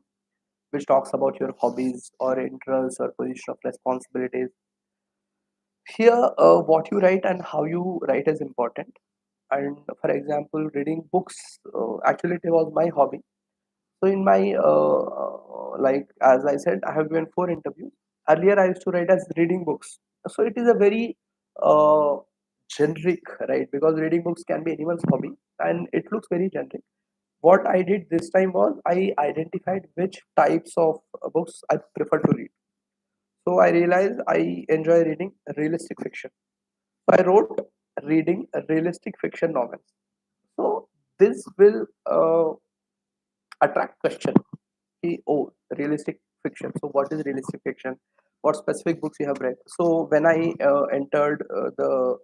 which talks about your hobbies or interests or position of responsibilities. Here, what you write and how you write is important. And for example, reading books, actually it was my hobby. So in my like as I said, I have given 4 interviews. Earlier, I used to write as reading books. So it is a very uh, generic, right? Because reading books can be anyone's hobby, and it looks very generic. What I did this time was I identified which types of books I prefer to read. So I realized I enjoy reading realistic fiction. So I wrote reading realistic fiction novels. So this will attract question. oh, realistic fiction. So what is realistic fiction? What specific books you have read? So when I entered the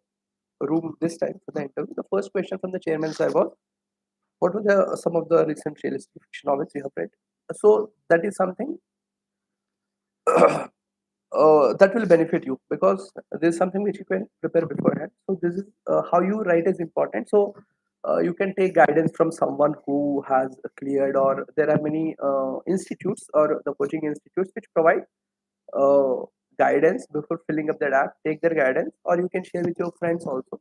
room this time for the interview, the first question from the chairman sir was, what were some of the recent realistic fiction novels you have read? So that is something that will benefit you, because this is something which you can prepare beforehand. So this is how you write is important. So you can take guidance from someone who has cleared, or there are many institutes or the coaching institutes which provide uh, guidance before filling up that app. Take their guidance, or you can share with your friends also.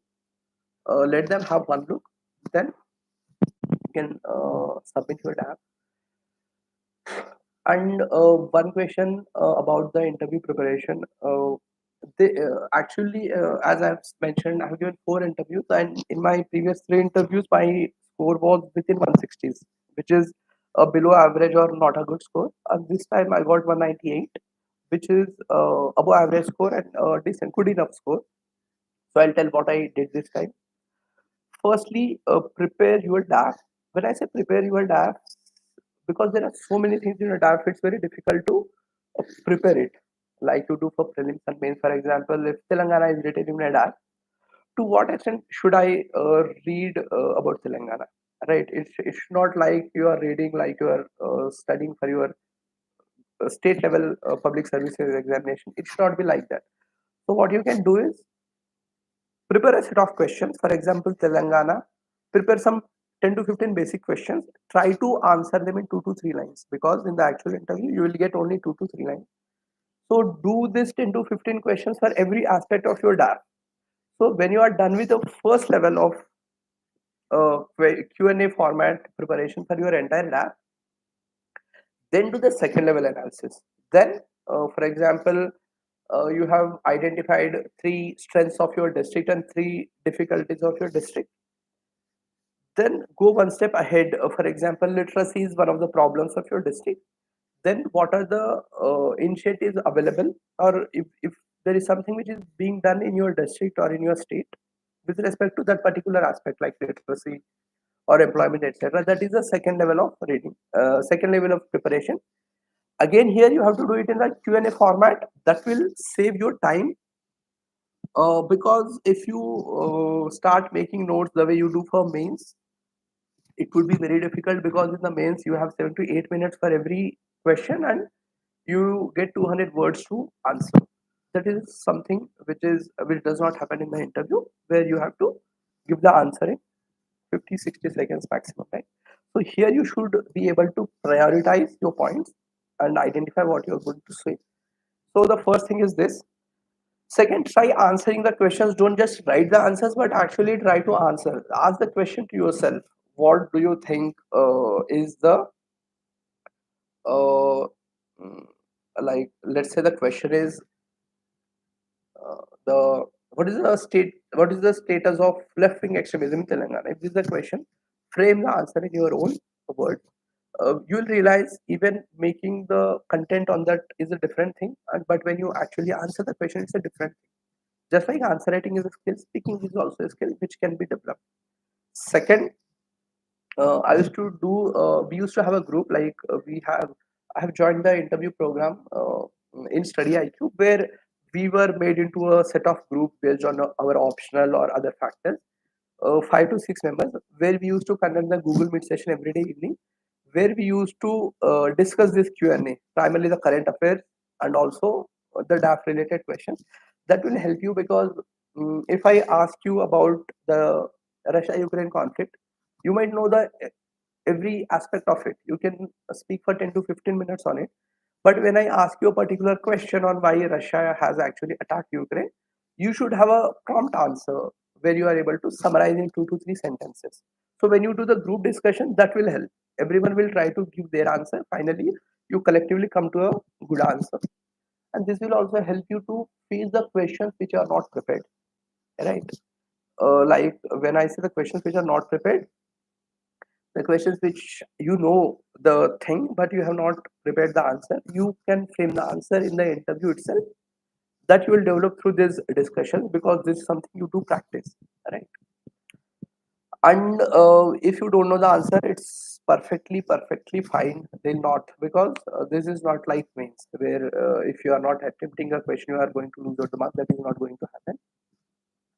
Let them have one look, then you can submit your app. And one question about the interview preparation. Actually, as I've mentioned, I have given 4 interviews, and in my previous 3 interviews, my score was within 160s, which is below average or not a good score. And this time I got 198, which is above average score and decent, good enough score. So I'll tell what I did this time. Firstly, prepare your DAF. When I say prepare your DAF, because there are so many things in a DAF, it's very difficult to prepare it. Like you do for prelims and mains, for example, if Telangana is written in a DAF, to what extent should I read about Telangana? Right? It's not like you are reading like you are studying for your state level public services examination. It should not be like that. So what you can do is prepare a set of questions. For example, Telangana, prepare some 10 to 15 basic questions. Try to answer them in 2 to 3 lines, because in the actual interview, you will get only 2 to 3 lines. So do this 10 to 15 questions for every aspect of your DAF. So when you are done with the first level of Q&A format preparation for your entire DAF, then do the second level analysis. Then, for example, you have identified 3 strengths of your district and 3 difficulties of your district. Then go one step ahead. For example, literacy is one of the problems of your district. Then what are the initiatives available, or if there is something which is being done in your district or in your state with respect to that particular aspect, like literacy or employment, etc. That is the second level of reading, second level of preparation. Again, here you have to do it in the Q&A format. That will save your time, because if you start making notes the way you do for mains, it would be very difficult, because in the mains you have 7 to 8 minutes for every question, and you get 200 words to answer. That is something which does not happen in the interview, where you have to give the answer in 50-60 seconds maximum, right? So here you should be able to prioritize your points and identify what you're going to say. So the first thing is this. Second, try answering the questions. Don't just write the answers, but actually try to answer. Ask the question to yourself. What do you think is the uh, mm, like? Let's say the question is the what is the status of left wing extremism in Telangana? If this is the question, frame the answer in your own words. You'll realize even making the content on that is a different thing, but when you actually answer the question, it's a different thing. Just like answer writing is a skill, speaking is also a skill which can be developed. Second, I used to do. We used to have a group, like we have. I have joined the interview program in Study IQ, where we were made into a set of group based on our optional or other factors. 5 to 6 members, where we used to conduct the Google Meet session every day evening, where we used to discuss this Q&A, primarily the current affairs and also the DAF related questions. That will help you, because if I ask you about the Russia-Ukraine conflict, you might know the every aspect of it. You can speak for 10 to 15 minutes on it. But when I ask you a particular question on why Russia has actually attacked Ukraine, you should have a prompt answer where you are able to summarize in 2 to 3 sentences. So when you do the group discussion, that will help. Everyone will try to give their answer. Finally, you collectively come to a good answer. And this will also help you to face the questions which are not prepared. Right? Like when I say the questions which are not prepared, the questions which you know the thing but you have not prepared the answer, you can frame the answer in the interview itself. That you will develop through this discussion, because this is something you do practice, right? And if you don't know the answer, it's perfectly fine. They'll not, because this is not like mains where if you are not attempting a question, you are going to lose your mark. That is not going to happen.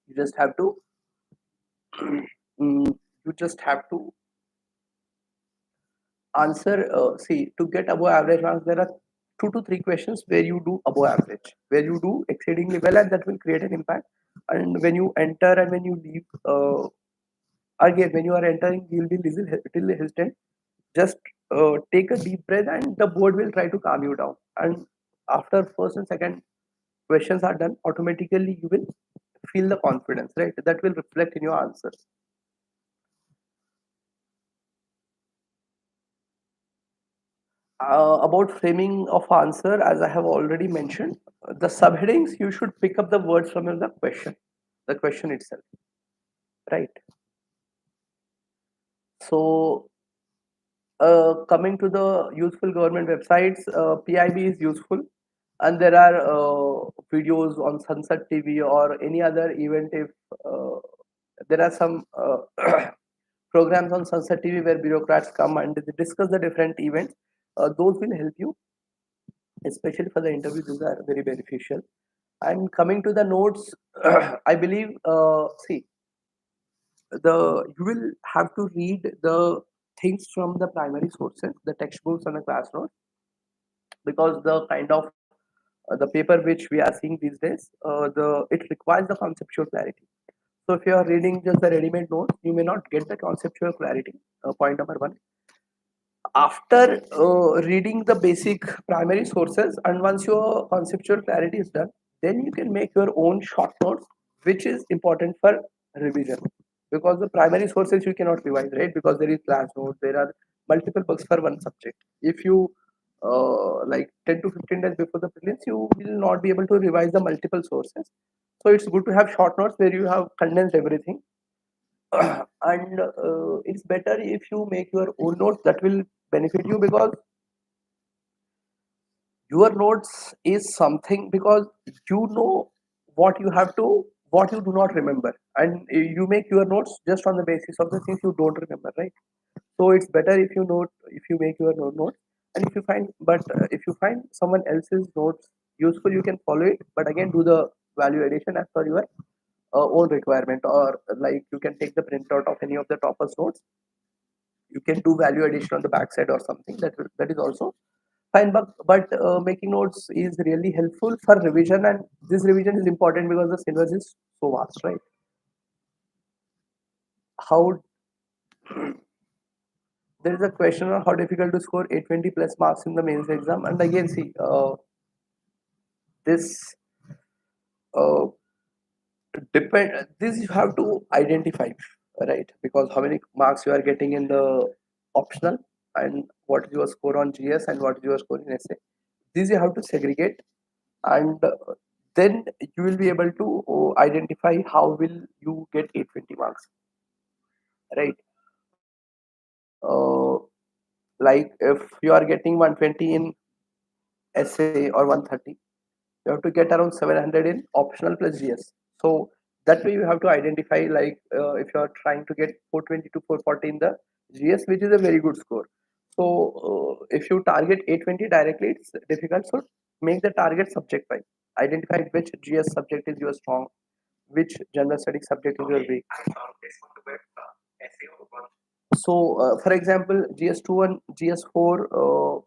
You just have to, you just have to answer. See, to get above average marks, there are 2 to 3 questions where you do above average, where you do exceedingly well, and that will create an impact. And when you enter and when you leave, again, when you are entering, you'll be little hesitant. Just take a deep breath, and the board will try to calm you down. And after first and second questions are done, automatically you will feel the confidence, right? That will reflect in your answers. About framing of answer, as I have already mentioned, the subheadings, you should pick up the words from the question itself, right? So coming to the useful government websites, PIB is useful, and there are videos on Sunset TV or any other event. If there are some programs on Sunset TV where bureaucrats come and they discuss the different events, those will help you, especially for the interview. These are very beneficial. And coming to the notes, I believe, see, you will have to read the things from the primary sources, the textbooks and the class notes, because the kind of the paper which we are seeing these days, the it requires the conceptual clarity. So if you are reading just the ready-made notes, you may not get the conceptual clarity. Point number one. After reading the basic primary sources, and once your conceptual clarity is done, then you can make your own short notes, which is important for revision, because the primary sources you cannot revise, right? Because there is class notes, there are multiple books for one subject. If you like 10 to 15 days before the prelims, you will not be able to revise the multiple sources. So it's good to have short notes where you have condensed everything. And it's better if you make your own notes. That will benefit you, because your notes is something, because you know what you have to, what you do not remember, and you make your notes just on the basis of the things you don't remember, right? So it's better if you make your own notes. And if you find, but if you find someone else's notes useful, you can follow it, but again, do the value addition as per your own requirement. Or like, you can take the printout of any of the toppers notes, you can do value addition on the backside or something. That is also fine. But making notes is really helpful for revision, and this revision is important because the syllabus is so vast, right? How There is a question on how difficult to score 820 plus marks in the mains exam, and again, see, this uh, depend. This you have to identify, right? Because how many marks you are getting in the optional, and what is your score on GS, and what is your score in SA. These you have to segregate, and then you will be able to identify how will you get 820 marks, right? uh, like, if you are getting 120 in SA or 130, you have to get around 700 in optional plus GS. So that way you have to identify, like, if you are trying to get 420 to 440 in the GS, which is a very good score. So if you target 820 directly, it's difficult. So make the target subject wise. Identify which GS subject is your strong, which general studies subject is your weak. So, for example, GS2 and GS4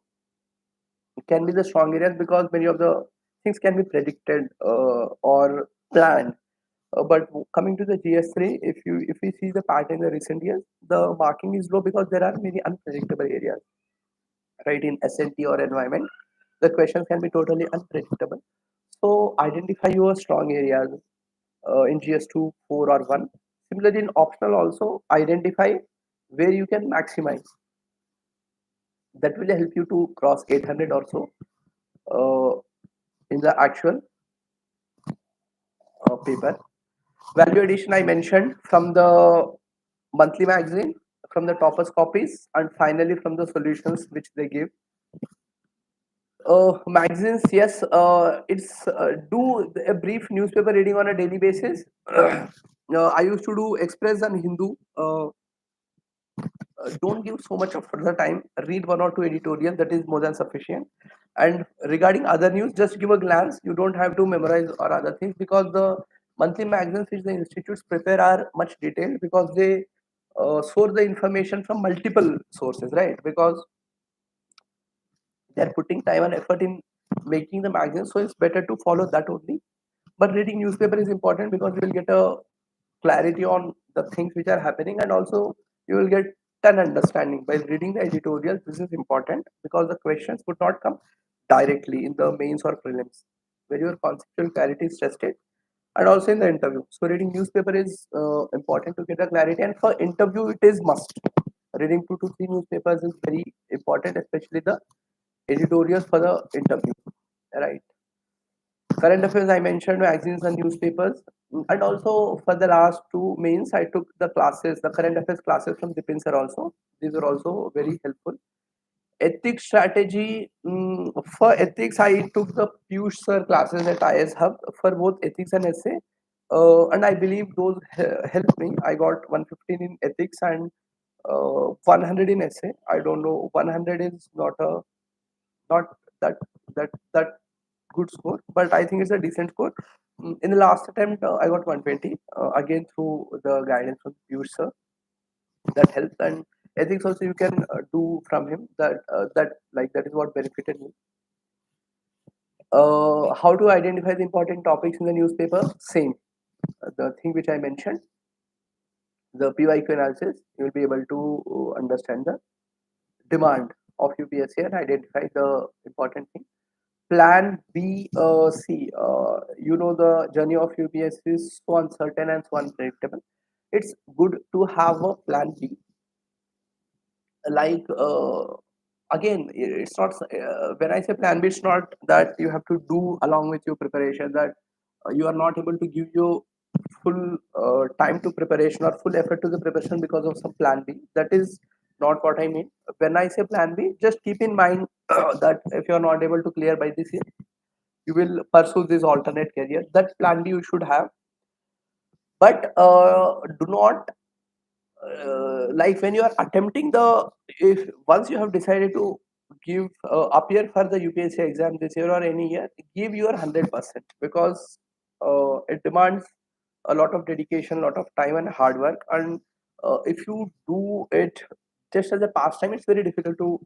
can be the strong areas, because many of the things can be predicted or planned. But coming to the GS3, if we see the pattern in the recent years, the marking is low because there are many unpredictable areas, right? In SLT or environment, the questions can be totally unpredictable. So identify your strong areas in GS2, 4 or 1. Similarly, in optional also, identify where you can maximize. That will help you to cross 800 or so in the actual paper. Value addition I mentioned from the monthly magazine, from the toppers copies, and finally from the solutions which they give. Magazines, yes, it's do a brief newspaper reading on a daily basis. I used to do Express and Hindu. don't give so much of further time. Read one or two editorial, that is more than sufficient. And regarding other news, just give a glance. You don't have to memorize or other things, because the monthly magazines which the institutes prepare are much detailed, because they source the information from multiple sources, right? Because they're putting time and effort in making the magazine, so it's better to follow that only. But reading newspaper is important, because you will get a clarity on the things which are happening, and also you will get an understanding by reading the editorials. This is important, because the questions would not come directly in the mains or prelims, where your conceptual clarity is tested, and also in the interview. So reading newspaper is important to get a clarity, and for interview it is must. Reading 2 to 3 newspapers is very important, especially the editorials for the interview, right? Current affairs, I mentioned magazines and newspapers. And also for the last two mains, I took the classes, the current affairs classes from Dipin sir also. These are also very helpful. Ethics strategy, for ethics, I took the Piyush sir classes at IS Hub for both ethics and essay. And I believe those helped me. I got 115 in ethics and 100 in essay. I don't know, 100 is not that that good score, but I think it's a decent score. In the last attempt, I got 120, again through the guidance from Piyush sir. That helps. And ethics also you can do from him. That is what benefited me. How to identify the important topics in the newspaper? Same, the thing which I mentioned, the PYQ analysis. You will be able to understand the demand of UPSC and identify the important thing. Plan B, C. The journey of UPSC is so uncertain and so unpredictable. It's good to have a plan B. Like, again, it's not, when I say plan B, it's not that you have to do along with your preparation, that you are not able to give your full time to preparation or full effort to the preparation because of some plan B. That is not what I mean. When I say plan B, just keep in mind that if you are not able to clear by this year, you will pursue this alternate career. That plan B you should have. But do not, like, when you are attempting the, if once you have decided to give appear for the UPSC exam this year or any year, give your 100%, because it demands a lot of dedication, lot of time and hard work. And if you do it just as a pastime, it's very difficult to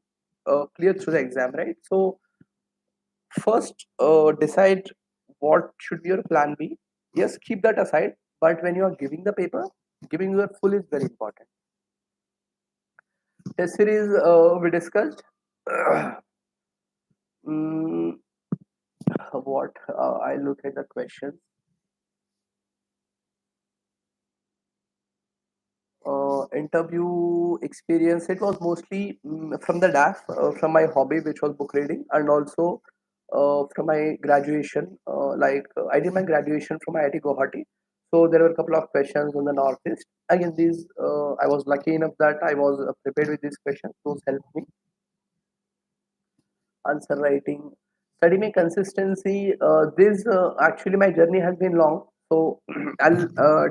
clear through the exam, right? So first, decide what should be your plan B. Yes, keep that aside, but when you are giving the paper, giving your full is very important. Test series, we discussed. mm, what, I look at the questions. Interview experience, it was mostly from the DAF, from my hobby, which was book reading, and also from my graduation. I did my graduation from IIT Guwahati, so there were a couple of questions on the Northeast. Again, these, I was lucky enough that I was prepared with these questions. Those helped me. Answer writing, study my consistency. This, actually, my journey has been long, so I'll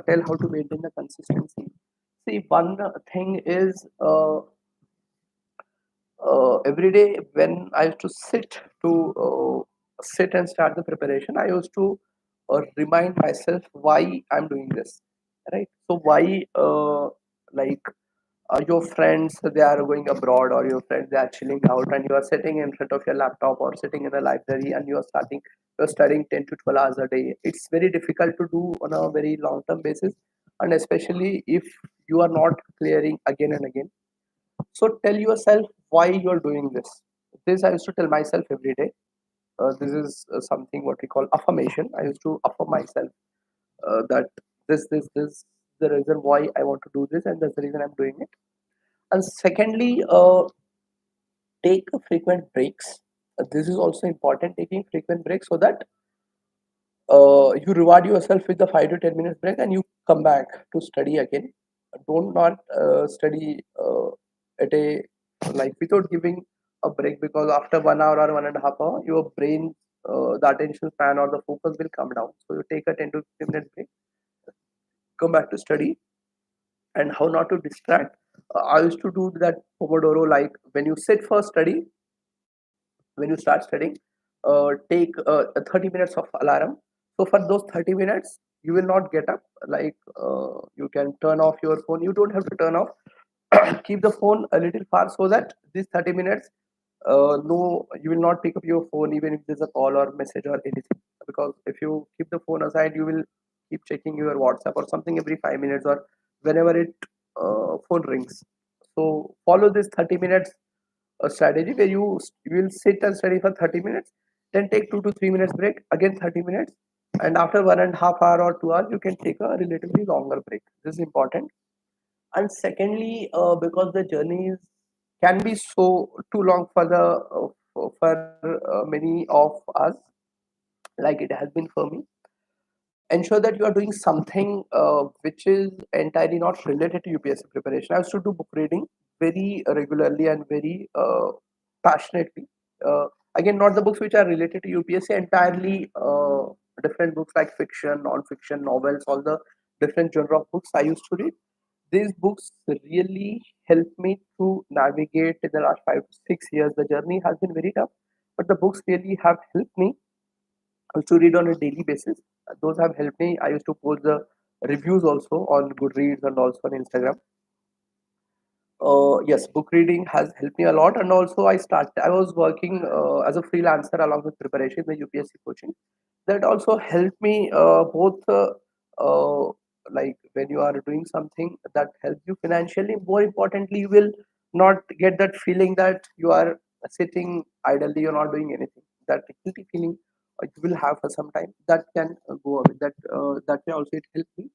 tell how to maintain the consistency. See, one thing is, every day when I used to sit and start the preparation, I used to remind myself why I'm doing this, right? So why, like, your friends, they are going abroad, or your friends, they are chilling out, and you are sitting in front of your laptop or sitting in a library, and you're studying 10 to 12 hours a day. It's very difficult to do on a very long term basis, and especially if you are not clearing again and again. So tell yourself why you're doing this. This I used to tell myself every day. This is something what we call affirmation. I used to affirm myself that this the reason why I want to do this, and that's the reason I'm doing it. And secondly, take frequent breaks. This is also important, taking frequent breaks, so that you reward yourself with the 5 to 10 minutes break, and you come back to study again. Don't not study at a, like, without giving a break, because after 1 hour or 1.5 hour, your brain, the attention span or the focus will come down. So you take a 10 to 15 minute break, come back to study. And how not to distract. I used to do that Pomodoro, like when you sit for study, when you start studying, take 30 minutes of alarm. So for those 30 minutes, you will not get up. Like you can turn off your phone. You don't have to turn off. Keep the phone a little far so that these 30 minutes, no, you will not pick up your phone even if there's a call or message or anything. Because if you keep the phone aside, you will keep checking your WhatsApp or something every 5 minutes or whenever it phone rings. So follow this 30 minutes strategy where you will sit and study for 30 minutes, then take 2 to 3 minutes break, again 30 minutes, and after 1.5 hour or 2 hours, you can take a relatively longer break. This is important. And secondly, because the journeys can be so too long for the for many of us, like it has been for me, ensure that you are doing something which is entirely not related to UPSC preparation. I used to do book reading very regularly and very passionately. Uh, Again, not the books which are related to UPSC, entirely different books like fiction, non-fiction, novels, all the different genre of books I used to read. These books really helped me to navigate in the last 5 to 6 years. The journey has been very tough, but the books really have helped me. I used to read on a daily basis. Those have helped me. I used to post the reviews also on Goodreads and also on Instagram. Yes, book reading has helped me a lot, and also I was working as a freelancer along with preparation in the UPSC coaching. That also helped me both uh, like when you are doing something that helps you financially. More importantly, you will not get that feeling that you are sitting idly, you're not doing anything. That guilty feeling you will have for some time. That can go away. That way also it helps me.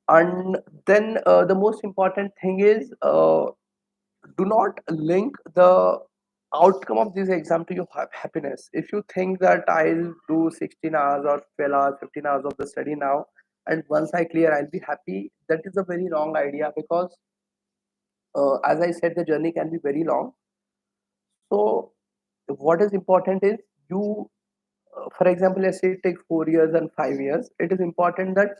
And then the most important thing is do not link the outcome of this exam to your happiness. If you think that I'll do 16 hours or 12 hours, 15 hours of the study now, and once I clear, I'll be happy, that is a very wrong idea because, as I said, the journey can be very long. So, what is important is you, for example, let's say it takes 4 years and 5 years, it is important that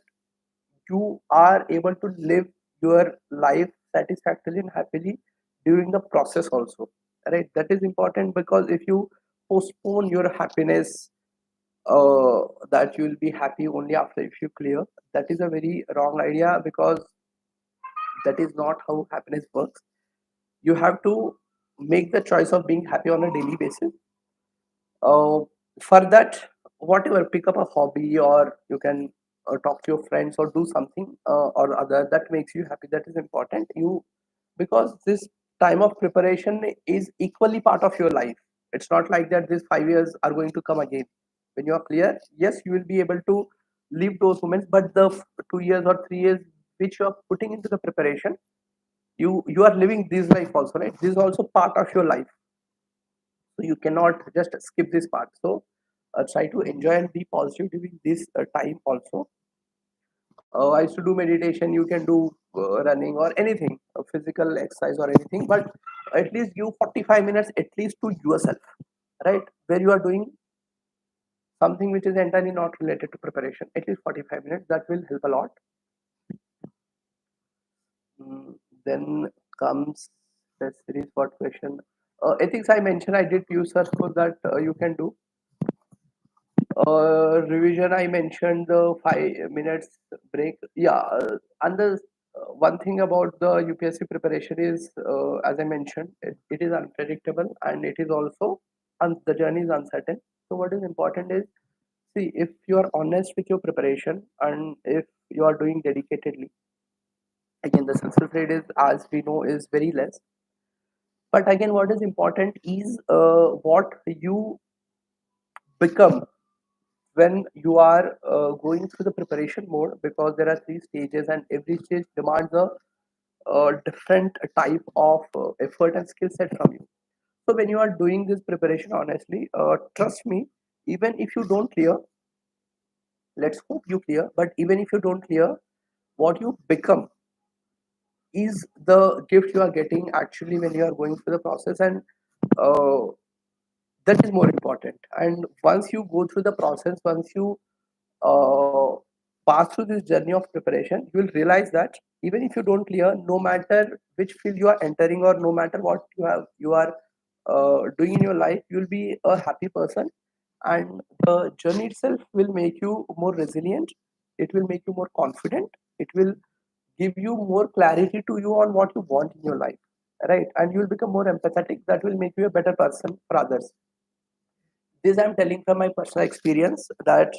you are able to live your life satisfactorily and happily during the process also, right? That is important because if you postpone your happiness, that you will be happy only after if you clear, that is a very wrong idea because that is not how happiness works. You have to make the choice of being happy on a daily basis. uh, for that, whatever, pick up a hobby or you can talk to your friends or do something or other that makes you happy. That is important. You, because this time of preparation is equally part of your life. It's not like that these 5 years are going to come again. When you are clear, yes, you will be able to live those moments, but the 2 years or 3 years which you are putting into the preparation, you are living this life also, right? This is also part of your life, so you cannot just skip this part. So try to enjoy and be positive during this time also. I used to do meditation. You can do running or anything, physical exercise or anything, but at least give 45 minutes at least to yourself, right? Where you are doing something which is entirely not related to preparation, at least 45 minutes. That will help a lot. Mm, then comes the series. What question? Ethics I mentioned. I did use search code that you can do. Revision, I mentioned the 5 minutes break. Yeah, and the one thing about the UPSC preparation is, as I mentioned, it is unpredictable and it is also, the journey is uncertain. So, what is important is, see, if you are honest with your preparation and if you are doing dedicatedly, again, the success rate is, as we know, is very less. But again, what is important is what you become when you are going through the preparation mode, because there are 3 stages and every stage demands a different type of effort and skill set from you. So when you are doing this preparation honestly, trust me, even if you don't clear, let's hope you clear, but even if you don't clear, what you become is the gift you are getting actually when you are going through the process, and uh, that is more important. And once you go through the process, once you uh, pass through this journey of preparation, you will realize that even if you don't clear, no matter which field you are entering or no matter what you are doing in your life, you will be a happy person, and the journey itself will make you more resilient. It will make you more confident. It will give you more clarity to you on what you want in your life, right? And you will become more empathetic. That will make you a better person for others. This I'm telling from my personal experience that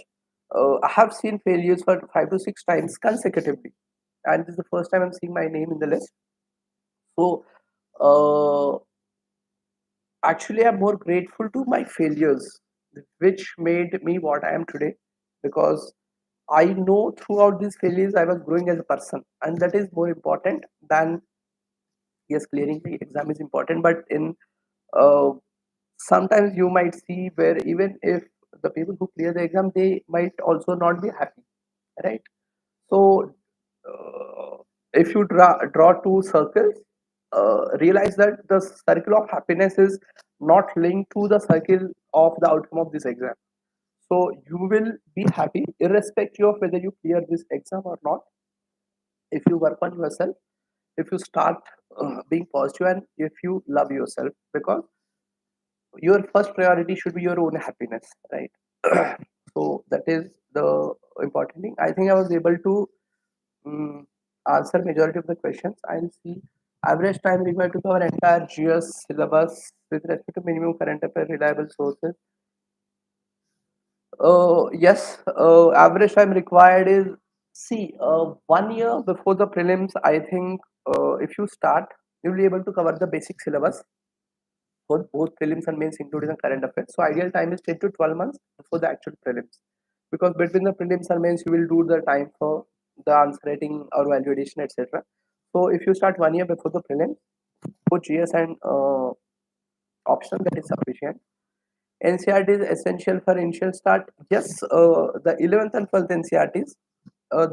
I have seen failures for 5 to 6 times consecutively, and this is the first time I'm seeing my name in the list. So uh, actually, I'm more grateful to my failures, which made me what I am today, because I know throughout these failures I was growing as a person, and that is more important than, yes, clearing the exam is important, but in uh, sometimes you might see where even if the people who clear the exam, they might also not be happy, right? So if you draw two circles, realize that the circle of happiness is not linked to the circle of the outcome of this exam. So you will be happy irrespective of whether you clear this exam or not, if you work on yourself, if you start being positive, and if you love yourself, because your first priority should be your own happiness, right? So that is the important thing. I think I was able to um, answer majority of the questions. I'll see average time required to cover entire GS syllabus with respect to minimum current affair reliable sources. Yes, average time required is, see, 1 year before the prelims. I think if you start, you'll be able to cover the basic syllabus for both prelims and mains, including the current affairs. So ideal time is 10 to 12 months before the actual prelims, because between the prelims and mains, you will do the time for the answer writing or validation, etc. So if you start 1 year before the prelims for GS and optional, that is sufficient. NCERT is essential for initial start. Yes, the 11th and 12th NCERTs,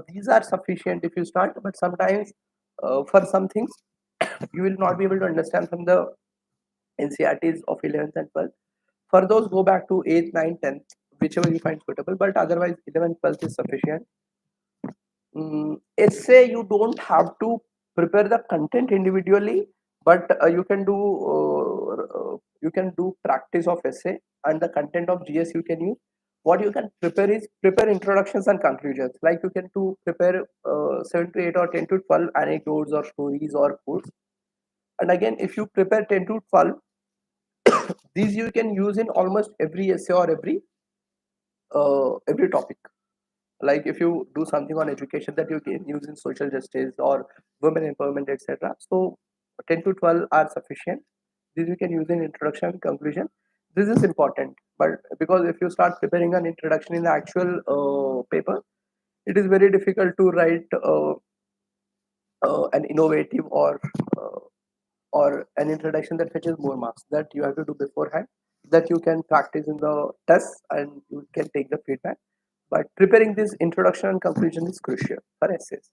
these are sufficient if you start, but sometimes for some things you will not be able to understand from the NCERTs of 11th and 12th. For those, go back to 8th, 9th, 10th, whichever you find suitable, but otherwise 11th, 12th is sufficient. Essay, you don't have to prepare the content individually, but you can do practice of essay, and the content of GS you can use. What you can prepare is prepare introductions and conclusions. Like you can do prepare 7 to 8 or 10 to 12 anecdotes or stories or quotes. And again, if you prepare 10 to 12, these you can use in almost every essay or every topic. Like if you do something on education, that you can use in social justice or women empowerment, etc. So 10 to 12 are sufficient. This you can use in introduction and conclusion. This is important, but because if you start preparing an introduction in the actual paper, it is very difficult to write an innovative uh, or an introduction that fetches more marks. That you have to do beforehand, that you can practice in the tests and you can take the feedback. But preparing this introduction and conclusion is crucial for essays.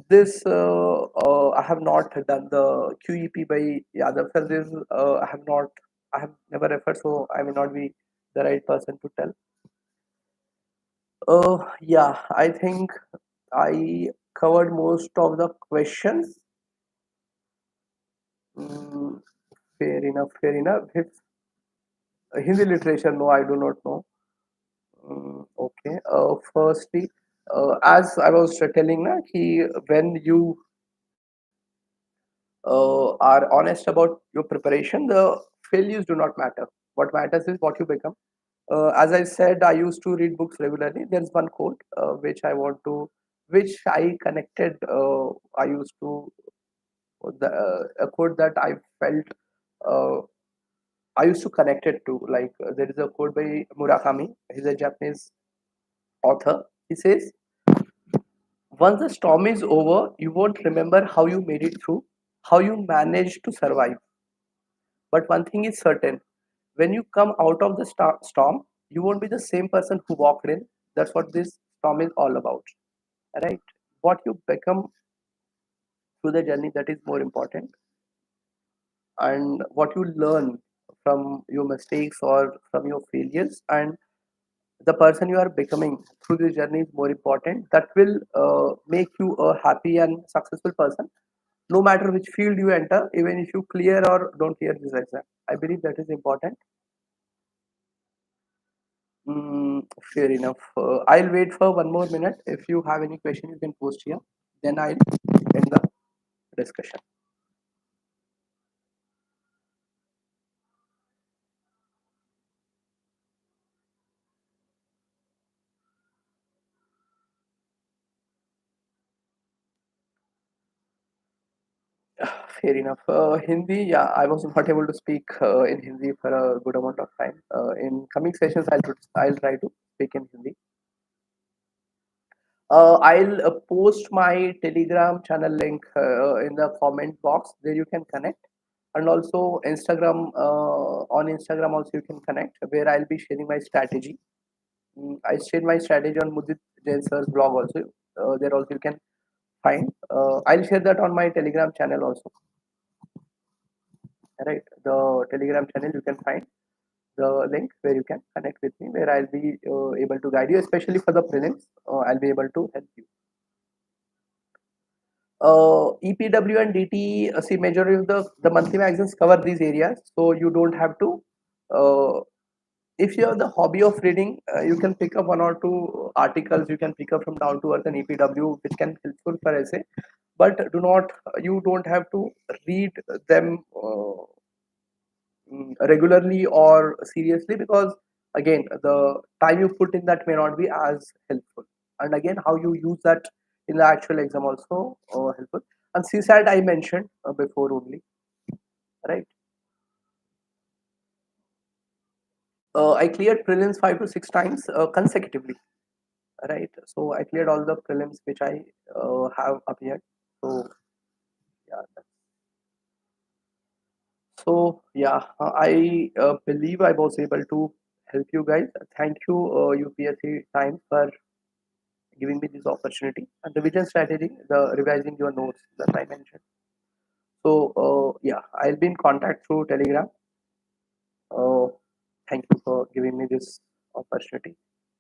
This I have not done the QEP by Yadav sir. This I have never referred, so I may not be the right person to tell. Yeah, I think I covered most of the questions. Mm, fair enough, fair enough. If Hindi literature, no, I do not know. Okay. Firstly, as I was telling, na, when you are honest about your preparation, the failures do not matter. What matters is what you become. As I said, I used to read books regularly. There's one quote which I connected. I used to a quote that I felt. Uh, I used to connect it to, like, there is a quote by Murakami. He's a Japanese author. He says, "Once the storm is over, you won't remember how you made it through, how you managed to survive. But one thing is certain: when you come out of the storm, you won't be the same person who walked in." That's what this storm is all about, right? What you become through the journey, that is more important, and what you learn from your mistakes or from your failures, and the person you are becoming through this journey is more important. That will make you a happy and successful person, no matter which field you enter, even if you clear or don't clear this exam. I believe that is important. Fair enough. I'll wait for one more minute. If you have any question, you can post here. Then I'll end the discussion. Fair enough. Hindi, yeah, I was not able to speak in Hindi for a good amount of time. In coming sessions, I'll try to speak in Hindi. I'll post my Telegram channel link in the comment box. There you can connect, and also Instagram. On Instagram also you can connect, where I'll be sharing my strategy. I shared my strategy on Mudit Jain sir's blog also. There also you can find. I'll share that on my Telegram channel also. Right, the Telegram channel you can find the link where you can connect with me, where I'll be able to guide you, especially for the prelims. I'll be able to help you. EPW and DT, see, majority of the monthly magazines cover these areas, so you don't have to. Uh, if you have the hobby of reading, you can pick up one or two articles. You can pick up from down to earth and EPW, which can helpful for essay. But do not, you don't have to read them regularly or seriously, because again the time you put in that may not be as helpful, and again how you use that in the actual exam also helpful. And CSAT I mentioned before only, right? I cleared prelims 5 to 6 times consecutively, right? So I cleared all the prelims which I have appeared. So yeah, so yeah, I believe I was able to help you guys. Thank you, UPSC time, for giving me this opportunity, and the vision strategy, the revising your notes that I mentioned. So yeah, I'll be in contact through Telegram. uh, Thank you for giving me this opportunity.